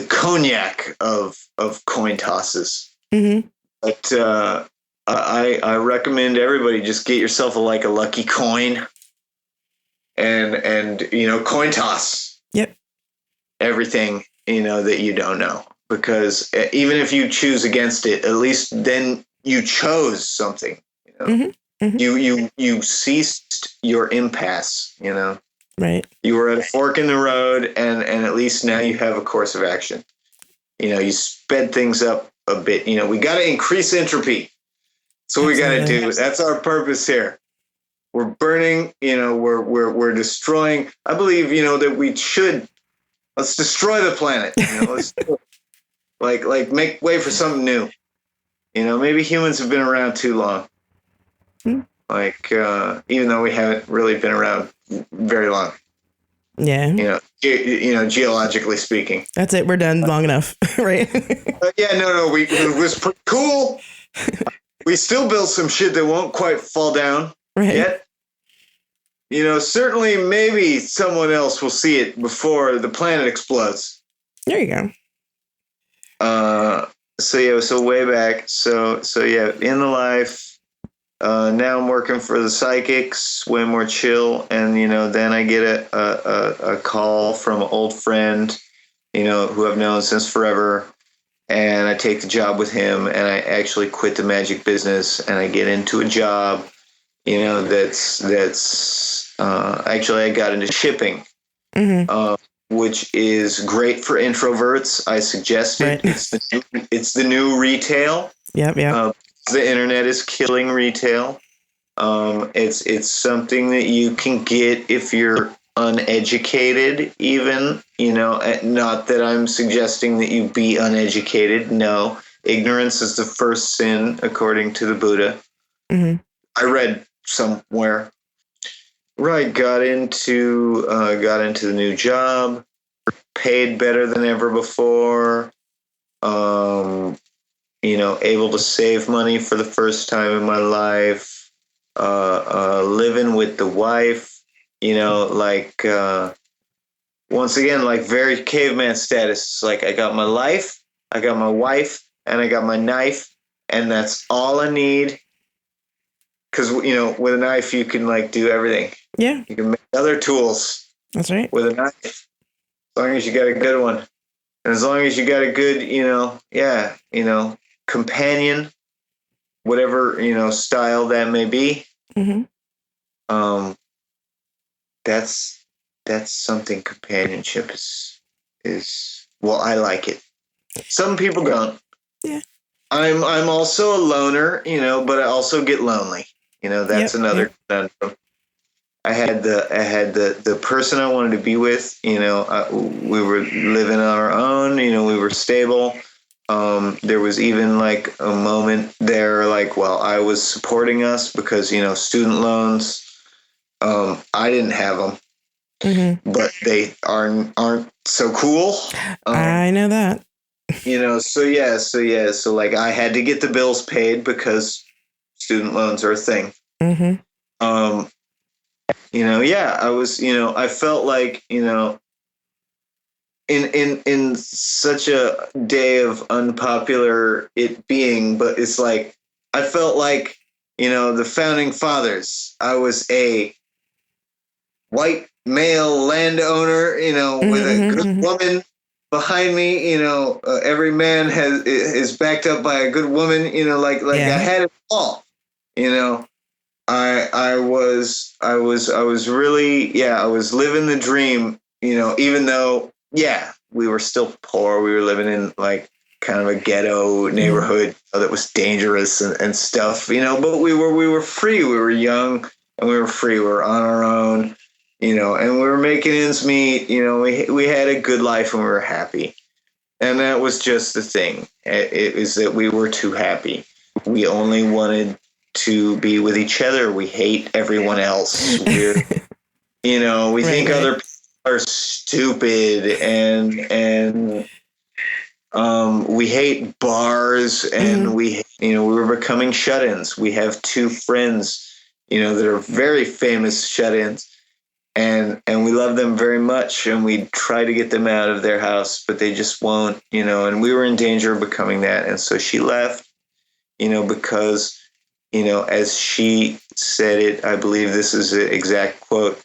cognac of coin tosses. Mm-hmm. But I recommend everybody just get yourself a lucky coin and coin toss. Yep. Everything that you don't know, because even if you choose against it, at least then you chose something. Mm-hmm. Mm-hmm. You ceased your impasse. Right. You were at a fork in the road, and at least now you have a course of action. You sped things up a bit. We got to increase entropy. That's what we got to do. That's our purpose here. We're burning. We're destroying. I believe that we should. Let's destroy the planet. Let's like make way for something new. Maybe humans have been around too long. Even though we haven't really been around very long. Yeah. Geologically speaking. That's it. We're done long enough, right? No. It was pretty cool. We still built some shit that won't quite fall down yet. Certainly maybe someone else will see it before the planet explodes. There you go. So way back. So in the life. Now I'm working for the psychics, way more chill, and then I get a call from an old friend, who I've known since forever, and I take the job with him, and I actually quit the magic business, and I get into a job, that's actually I got into shipping, which is great for introverts. I suggest it. Right. It's the new retail. Yep. The internet is killing retail. It's something that you can get if you're uneducated, even, not that I'm suggesting that you be uneducated. No, ignorance is the first sin, according to the Buddha. Mm-hmm. I read somewhere. Right. Got into the new job, paid better than ever before. Able to save money for the first time in my life, living with the wife, once again, very caveman status. It's I got my life, I got my wife, and I got my knife, and that's all I need. Because, with a knife, you can do everything. Yeah. You can make other tools. That's right. With a knife. As long as you got a good one. And as long as you got a good, companion, whatever style that may be. Mm-hmm. That's something. Companionship is well, I like it. Some people don't. Yeah. I'm also a loner, but I also get lonely. That's another conundrum. I had the person I wanted to be with. We were living on our own. We were stable. There was even a moment there, while I was supporting us because, student loans, I didn't have them, but they aren't so cool. I know that. So I had to get the bills paid because student loans are a thing. Mm-hmm. I was, I felt in such a day of unpopular it being, but it's I felt the founding fathers. I was a white male landowner, with a good woman behind me. Every man is backed up by a good woman. I had it all. I was really, yeah, I was living the dream, even though, yeah, we were still poor. We were living in like kind of a ghetto neighborhood that was dangerous and stuff, but we were free. We were young and we were free. We were on our own, and we were making ends meet. We had a good life and we were happy. And that was just the thing. It was that we were too happy. We only wanted to be with each other. We hate everyone else. We're, we think other people are stupid, and we hate bars, and we were becoming shut-ins. We have two friends, that are very famous shut-ins, and we love them very much, and we try to get them out of their house, but they just won't, and we were in danger of becoming that. And so she left, because, as she said it, I believe this is the exact quote,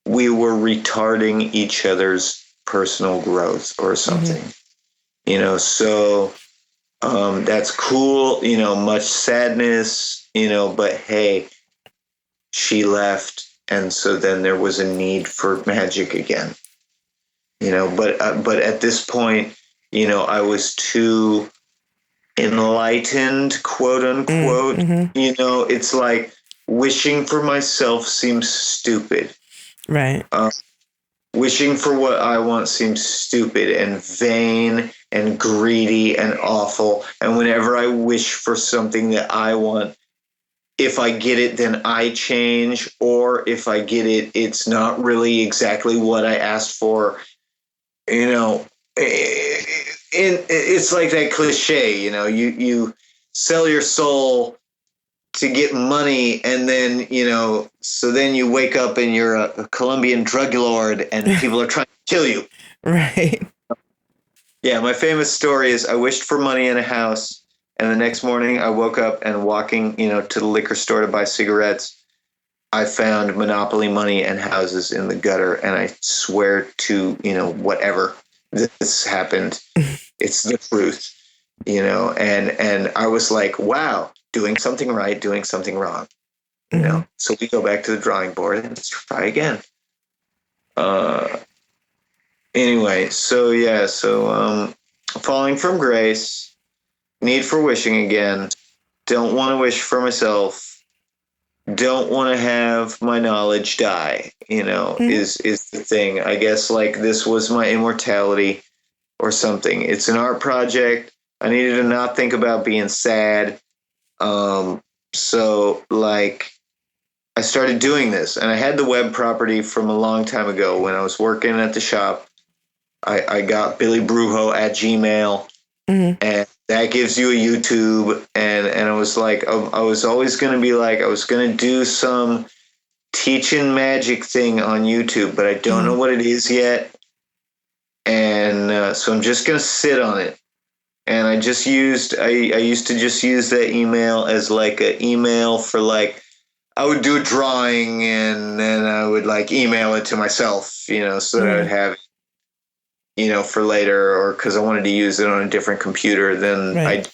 we were retarding each other's personal growth or something, so that's cool, much sadness, but hey, she left. And so then there was a need for magic again, but at this point, I was too enlightened, quote unquote. It's like wishing for myself seems stupid. Right. Wishing for what I want seems stupid and vain and greedy and awful. And whenever I wish for something that I want, if I get it, then I change. Or if I get it, it's not really exactly what I asked for. It's like that cliche, you sell your soul to get money, and then, so then you wake up and you're a Colombian drug lord and people are trying to kill you. Right. Yeah, my famous story is I wished for money in a house, and the next morning I woke up and walking, to the liquor store to buy cigarettes, I found Monopoly money and houses in the gutter, and I swear to, whatever this happened, it's the truth, and I was like, wow, doing something right, doing something wrong, so we go back to the drawing board and let's try again. Anyway, so falling from grace, need for wishing again, don't want to wish for myself, don't want to have my knowledge die, is the thing. I guess like this was my immortality or something. It's an art project. I needed to not think about being sad. So like I started doing this, and I had the web property from a long time ago when I was working at the shop. I got Billy Brujo at Gmail, and that gives you a YouTube. And I was like, I was always going to be like, I was going to do some teaching magic thing on YouTube, but I don't know what it is yet. And so I'm just going to sit on it. And I used to just use that email as like an email for like, I would do a drawing and then I would like email it to myself, so that I would have it, for later, or because I wanted to use it on a different computer than I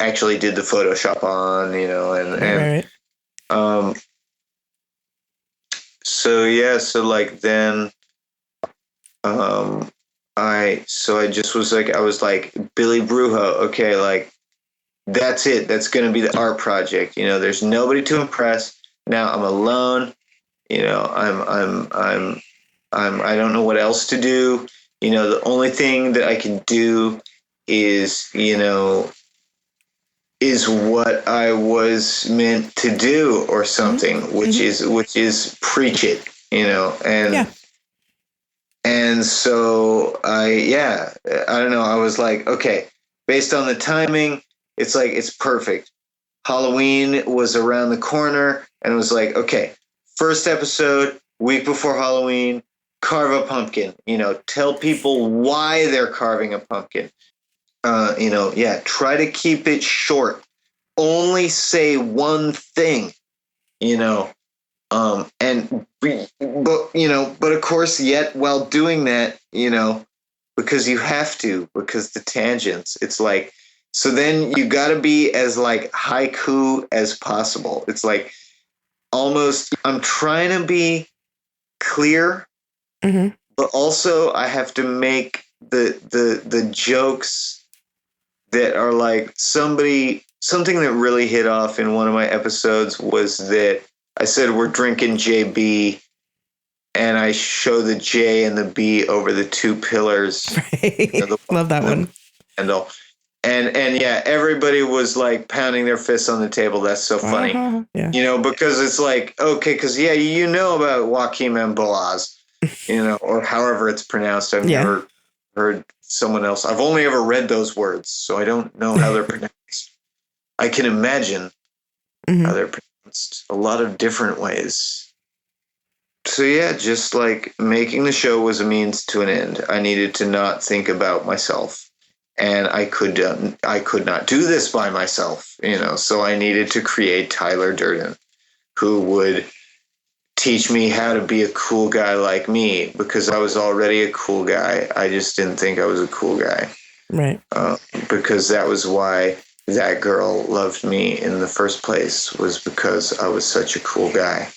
actually did the Photoshop on, so like then, I just was like, I was like, Billy Brujo, okay, like that's it. That's going to be the art project. There's nobody to impress. Now I'm alone. I don't know what else to do. The only thing that I can do is, is what I was meant to do or something, which is preach it, and so I don't know. I was like, okay, based on the timing, it's like, it's perfect. Halloween was around the corner, and it was like, okay, first episode, week before Halloween, carve a pumpkin, tell people why they're carving a pumpkin. Try to keep it short. Only say one thing, but of course, yet while doing that, because you have to, because the tangents, it's like, so then you got to be as like haiku as possible. It's like, I'm trying to be clear, but also I have to make the jokes that are like something that really hit off in one of my episodes was that I said we're drinking JB, and I show the J and the B over the two pillars. Right. Love that one. Handle. And yeah, everybody was like pounding their fists on the table. That's so funny. Yeah. You know, because it's like, okay, because yeah, you know about Joaquim and Boaz, you know, or however it's pronounced. I've never heard someone else. I've only ever read those words, so I don't know how they're pronounced. I can imagine how they're pronounced a lot of different ways. So yeah, just like making the show was a means to an end. I needed to not think about myself, and I could not do this by myself, you know. So I needed to create Tyler Durden, who would teach me how to be a cool guy like me, because I was already a cool guy. I just didn't think I was a cool guy, right? Because that was why that girl loved me in the first place, was because I was such a cool guy.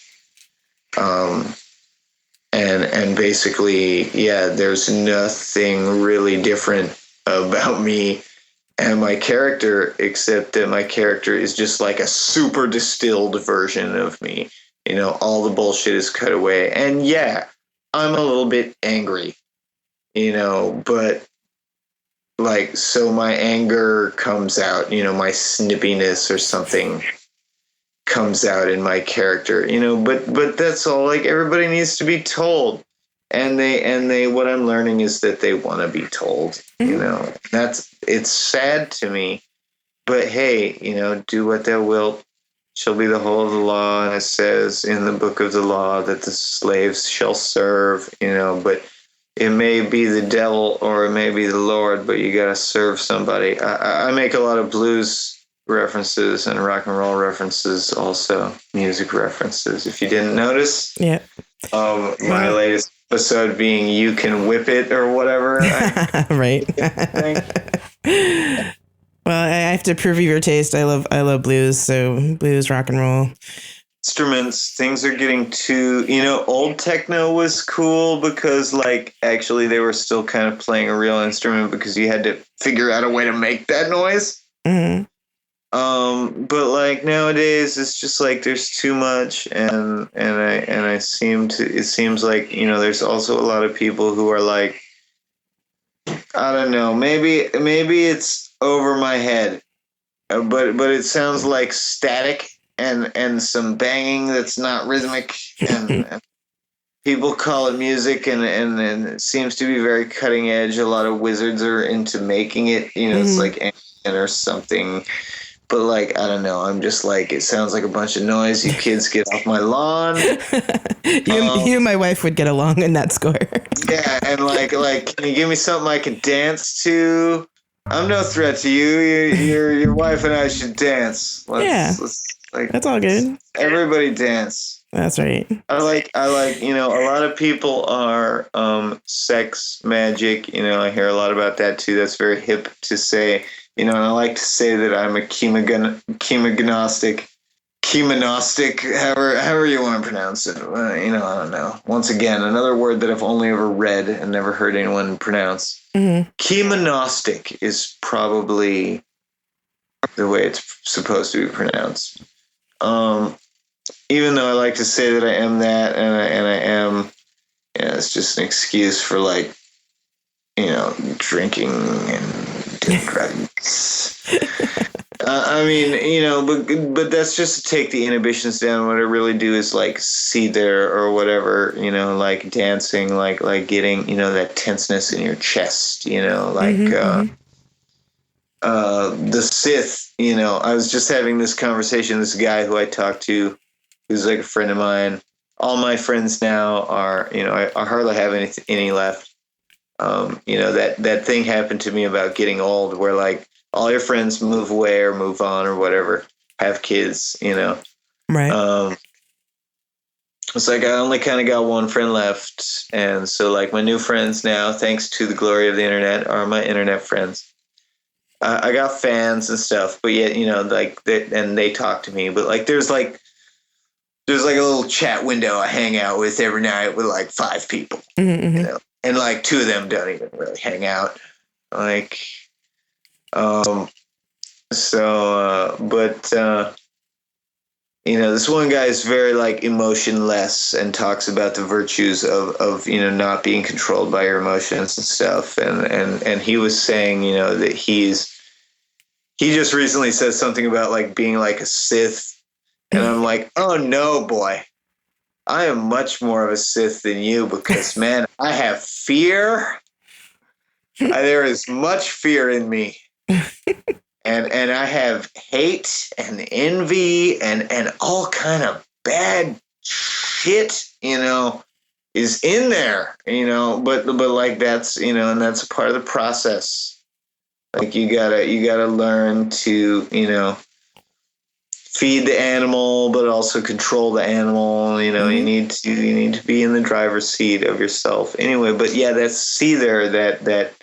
And basically, yeah, there's nothing really different about me and my character, except that my character is just like a super distilled version of me. You know, all the bullshit is cut away. And yeah, I'm a little bit angry, you know, but like, so my anger comes out, you know, my snippiness or something comes out in my character, you know, but that's all. Like, everybody needs to be told, and they what I'm learning is that they want to be told, you know. It's sad to me, but hey, you know, do what thou wilt shall be the whole of the law, and it says in the book of the law that the slaves shall serve, you know, but it may be the devil or it may be the Lord, but you got to serve somebody. I make a lot of blues references and rock and roll references, also music references, if you didn't notice. Yeah. My latest episode being "You Can Whip It" or whatever. Right. Well, I have to prove your taste. I love blues, so blues, rock and roll. Instruments, things are getting too, you know, old techno was cool because, like, actually they were still kind of playing a real instrument because you had to figure out a way to make that noise. But like nowadays it's just like there's too much, and it seems like, you know, there's also a lot of people who are like, I don't know, maybe it's over my head, but it sounds like static and some banging that's not rhythmic, and people call it music, and it seems to be very cutting edge. A lot of wizards are into making it, you know, it's like ambient or something. But like, I don't know, I'm just like, it sounds like a bunch of noise. You kids get off my lawn. You and my wife would get along in that score. Yeah, and like, can you give me something I can dance to? I'm no threat to you. Your wife and I should dance. Let's like, that's all good. Everybody dance. That's right. I like, you know, a lot of people are sex magic. You know, I hear a lot about that too. That's very hip to say. You know, and I like to say that I'm a chemogonostic, however you want to pronounce it. You know, I don't know. Once again, another word that I've only ever read and never heard anyone pronounce. Chemonostic is probably the way it's supposed to be pronounced. Even though I like to say that I am that, and I am, yeah, it's just an excuse for, like, you know, drinking and doing drugs. I mean, you know, but that's just to take the inhibitions down. What I really do is like see there or whatever, you know, like dancing, like getting, you know, that tenseness in your chest, you know, like the Sith, you know. I was just having this conversation, this guy who I talked to, who's like a friend of mine. All my friends now are, you know, I hardly have any left. You know, that thing happened to me about getting old, where like all your friends move away or move on or whatever, have kids, you know. Right. It's like I only kind of got one friend left, and so like my new friends now, thanks to the glory of the internet, are my internet friends. I got fans and stuff, but yet, you know, like and they talk to me, but like there's like there's like a little chat window I hang out with every night with like 5 people, Mm-hmm. you know, and like 2 of them don't even really hang out. Like, but you know, this one guy is very like emotionless and talks about the virtues of you know, not being controlled by your emotions and stuff. And he was saying, you know, that he just recently said something about like being like a Sith. And I'm like, oh no, boy, I am much more of a Sith than you because, man, I have fear. There is much fear in me. And I have hate and envy and all kind of bad shit, you know, is in there, you know, but like that's, you know, and that's a part of the process. Like you gotta learn to, you know, feed the animal, but also control the animal. You know, you need to be in the driver's seat of yourself. Anyway, but yeah, that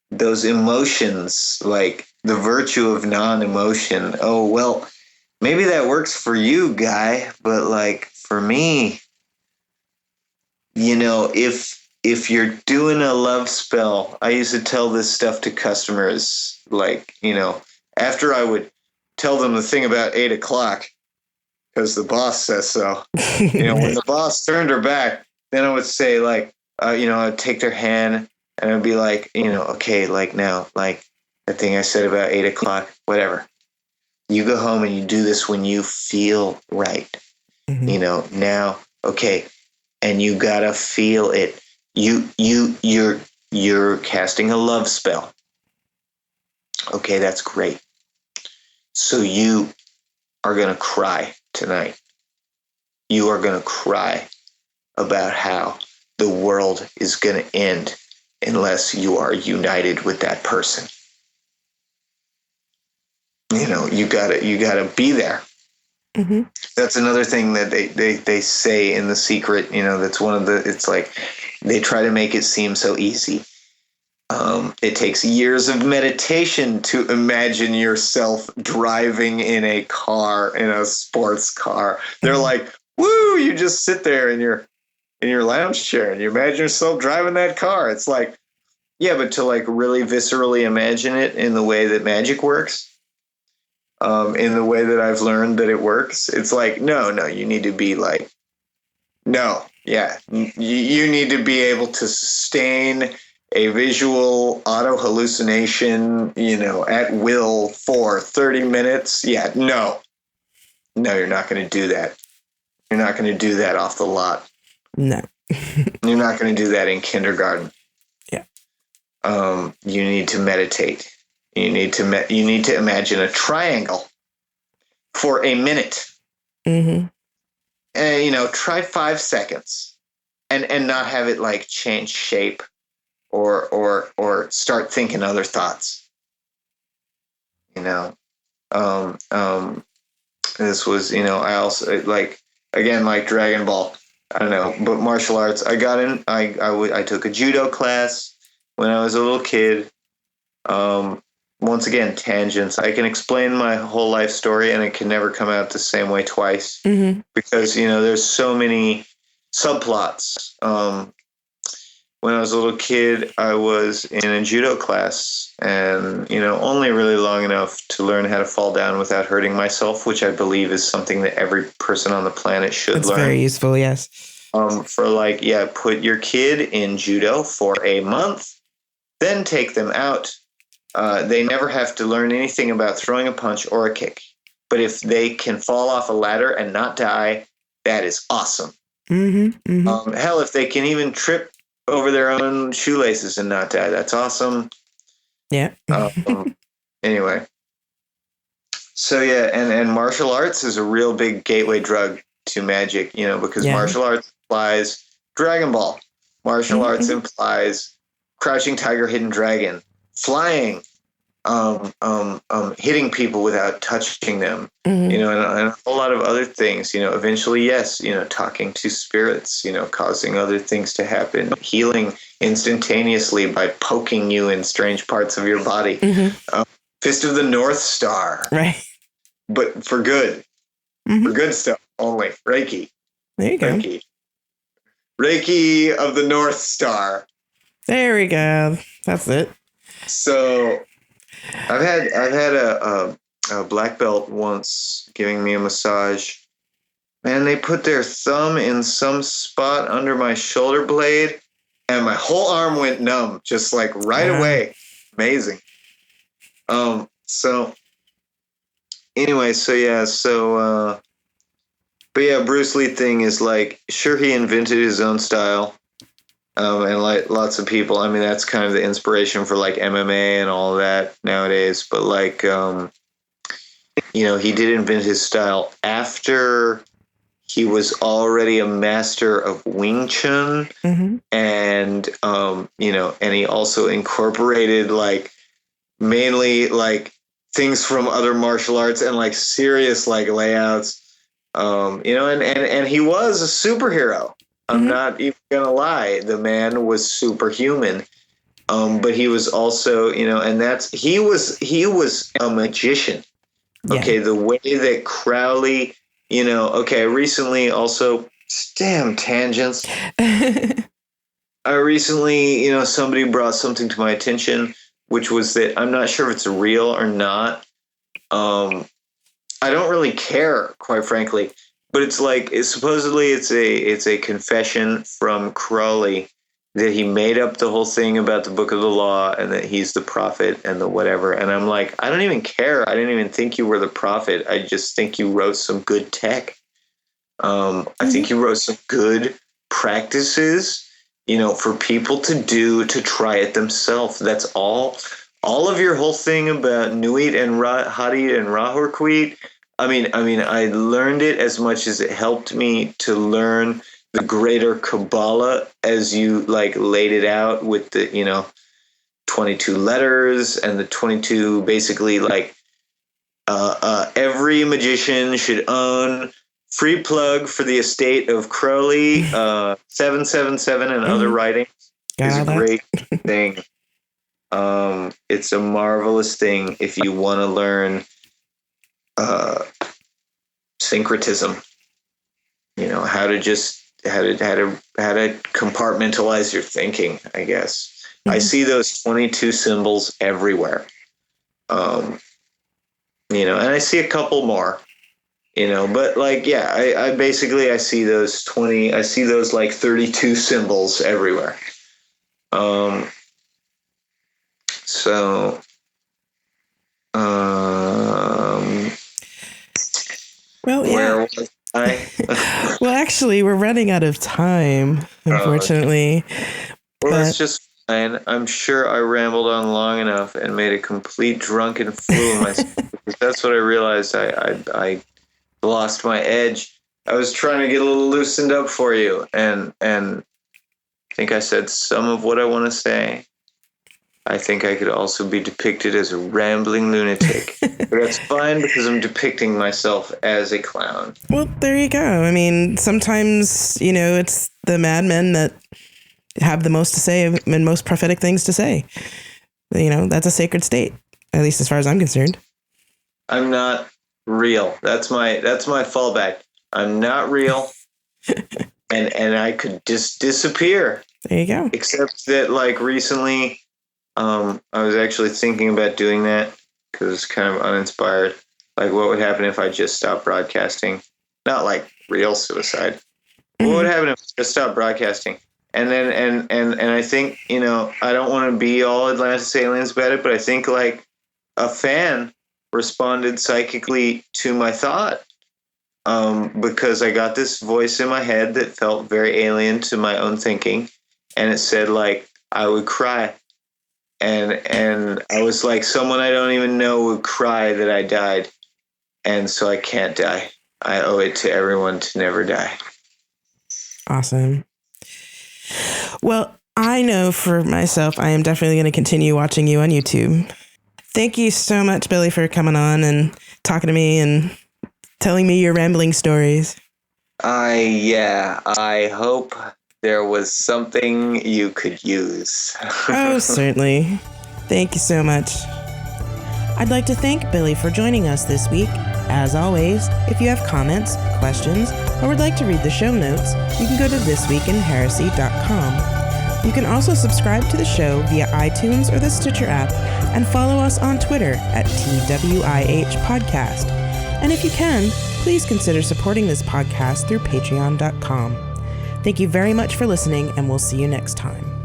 those emotions, like the virtue of non-emotion. Oh, well, maybe that works for you, guy, but like for me, you know, if you're doing a love spell, I used to tell this stuff to customers, like, you know, after I would tell them the thing about 8 o'clock because the boss says so. You know, when the boss turned her back, then I would say, like, you know, I'd take their hand and I'd be like, you know, okay, like now, like the thing I said about 8 o'clock, whatever. You go home and you do this when you feel right. Mm-hmm. You know, now, okay, and you gotta feel it. You're casting a love spell. Okay, that's great. So you are going to cry tonight. You are going to cry about how the world is going to end unless you are united with that person. You know, you gotta be there. Mm-hmm. That's another thing that they say in The Secret. You know, that's one of the. It's like they try to make it seem so easy. It takes years of meditation to imagine yourself driving in a car, in a sports car. They're like, woo, you just sit there in your lounge chair and you imagine yourself driving that car. It's like, yeah, but to like really viscerally imagine it in the way that magic works, in the way that I've learned that it works, it's like, no, you need to be like, no, yeah, you need to be able to sustain a visual auto hallucination, you know, at will for 30 minutes. Yeah, no, you're not going to do that. You're not going to do that off the lot. No. You're not going to do that in kindergarten. Yeah. You need to meditate. You need to imagine a triangle for a minute. Mm-hmm. And, you know, try 5 seconds and not have it like change shape or start thinking other thoughts. You know, this was, you know, I also like, again, like Dragon Ball, I don't know, but martial arts, I got in, I took a judo class when I was a little kid. Once again, tangents. I can explain my whole life story and it can never come out the same way twice. Mm-hmm. Because, you know, there's so many subplots. When I was a little kid, I was in a judo class and, you know, only really long enough to learn how to fall down without hurting myself, which I believe is something that every person on the planet should learn. That's very useful, yes. For like, yeah, put your kid in judo for a month, then take them out. They never have to learn anything about throwing a punch or a kick. But if they can fall off a ladder and not die, that is awesome. Mm-hmm, mm-hmm. Hell, if they can even trip over their own shoelaces and not die, that's awesome. Yeah. Anyway. So yeah, and martial arts is a real big gateway drug to magic, you know, because martial arts implies Dragon Ball. Martial arts implies Crouching Tiger, Hidden Dragon, flying, hitting people without touching them, you know, and a whole lot of other things, you know, eventually, yes, you know, talking to spirits, you know, causing other things to happen, healing instantaneously by poking you in strange parts of your body. Fist of the North Star. Right. But for good, for good stuff. only. Reiki. There you go. Reiki of the North Star. There we go. That's it. So I've had a black belt once giving me a massage. Man, they put their thumb in some spot under my shoulder blade, and my whole arm went numb, just like right away. Amazing. So anyway, but yeah, Bruce Lee thing is like, sure, he invented his own style. And like lots of people, I mean, that's kind of the inspiration for like MMA and all of that nowadays. But like, he did invent his style after he was already a master of Wing Chun. Mm-hmm. And, and he also incorporated like mainly like things from other martial arts and like serious like layouts, and he was a superhero. I'm not even gonna lie. The man was superhuman. But he was also, and he was a magician. Yeah. Okay. The way that Crowley, recently also, damn tangents. I recently, somebody brought something to my attention, which was that I'm not sure if it's real or not. I don't really care, quite frankly. But it's like supposedly it's a confession from Crowley that he made up the whole thing about the Book of the Law and that he's the prophet and the whatever. And I'm like, I don't even care. I didn't even think you were the prophet. I just think you wrote some good tech. I think you wrote some good practices, for people to try it themselves. That's all. All of your whole thing about Nuit and Hadid and Rahorquit. I mean, I learned it as much as it helped me to learn the greater Kabbalah as you like laid it out with the, 22 letters and the 22 basically like every magician should own free plug for the estate of Crowley, 777 and other writings is a great thing. It's a marvelous thing if you want to learn syncretism, how to compartmentalize your thinking, I guess. Mm-hmm. I see those 22 symbols everywhere. And I see a couple more, but like, yeah, I see those like 32 symbols everywhere. Well, yeah. Where was I? Well, actually, we're running out of time, unfortunately. Well, that's just fine. I'm sure I rambled on long enough and made a complete drunken fool of myself. Because that's what I realized. I lost my edge. I was trying to get a little loosened up for you, and I think I said some of what I want to say. I think I could also be depicted as a rambling lunatic. But that's fine because I'm depicting myself as a clown. Well, there you go. I mean, sometimes, it's the madmen that have the most to say and most prophetic things to say. That's a sacred state, at least as far as I'm concerned. I'm not real. That's my fallback. I'm not real. and I could just disappear. There you go. Except that, like, recently... I was actually thinking about doing that because it's kind of uninspired. Like, what would happen if I just stopped broadcasting? Not like real suicide. Mm-hmm. What would happen if I just stopped broadcasting? And then, and I think, I don't want to be all Atlantis aliens about it, but I think like a fan responded psychically to my thought. Because I got this voice in my head that felt very alien to my own thinking. And it said like, I would cry. And I was like, someone I don't even know would cry that I died. And so I can't die. I owe it to everyone to never die. Awesome. Well, I know for myself, I am definitely going to continue watching you on YouTube. Thank you so much, Billy, for coming on and talking to me and telling me your rambling stories. I hope there was something you could use. Oh, certainly. Thank you so much. I'd like to thank Billy for joining us this week. As always, if you have comments, questions, or would like to read the show notes, you can go to thisweekinheresy.com. You can also subscribe to the show via iTunes or the Stitcher app and follow us on Twitter at TWIH Podcast. And if you can, please consider supporting this podcast through patreon.com. Thank you very much for listening, and we'll see you next time.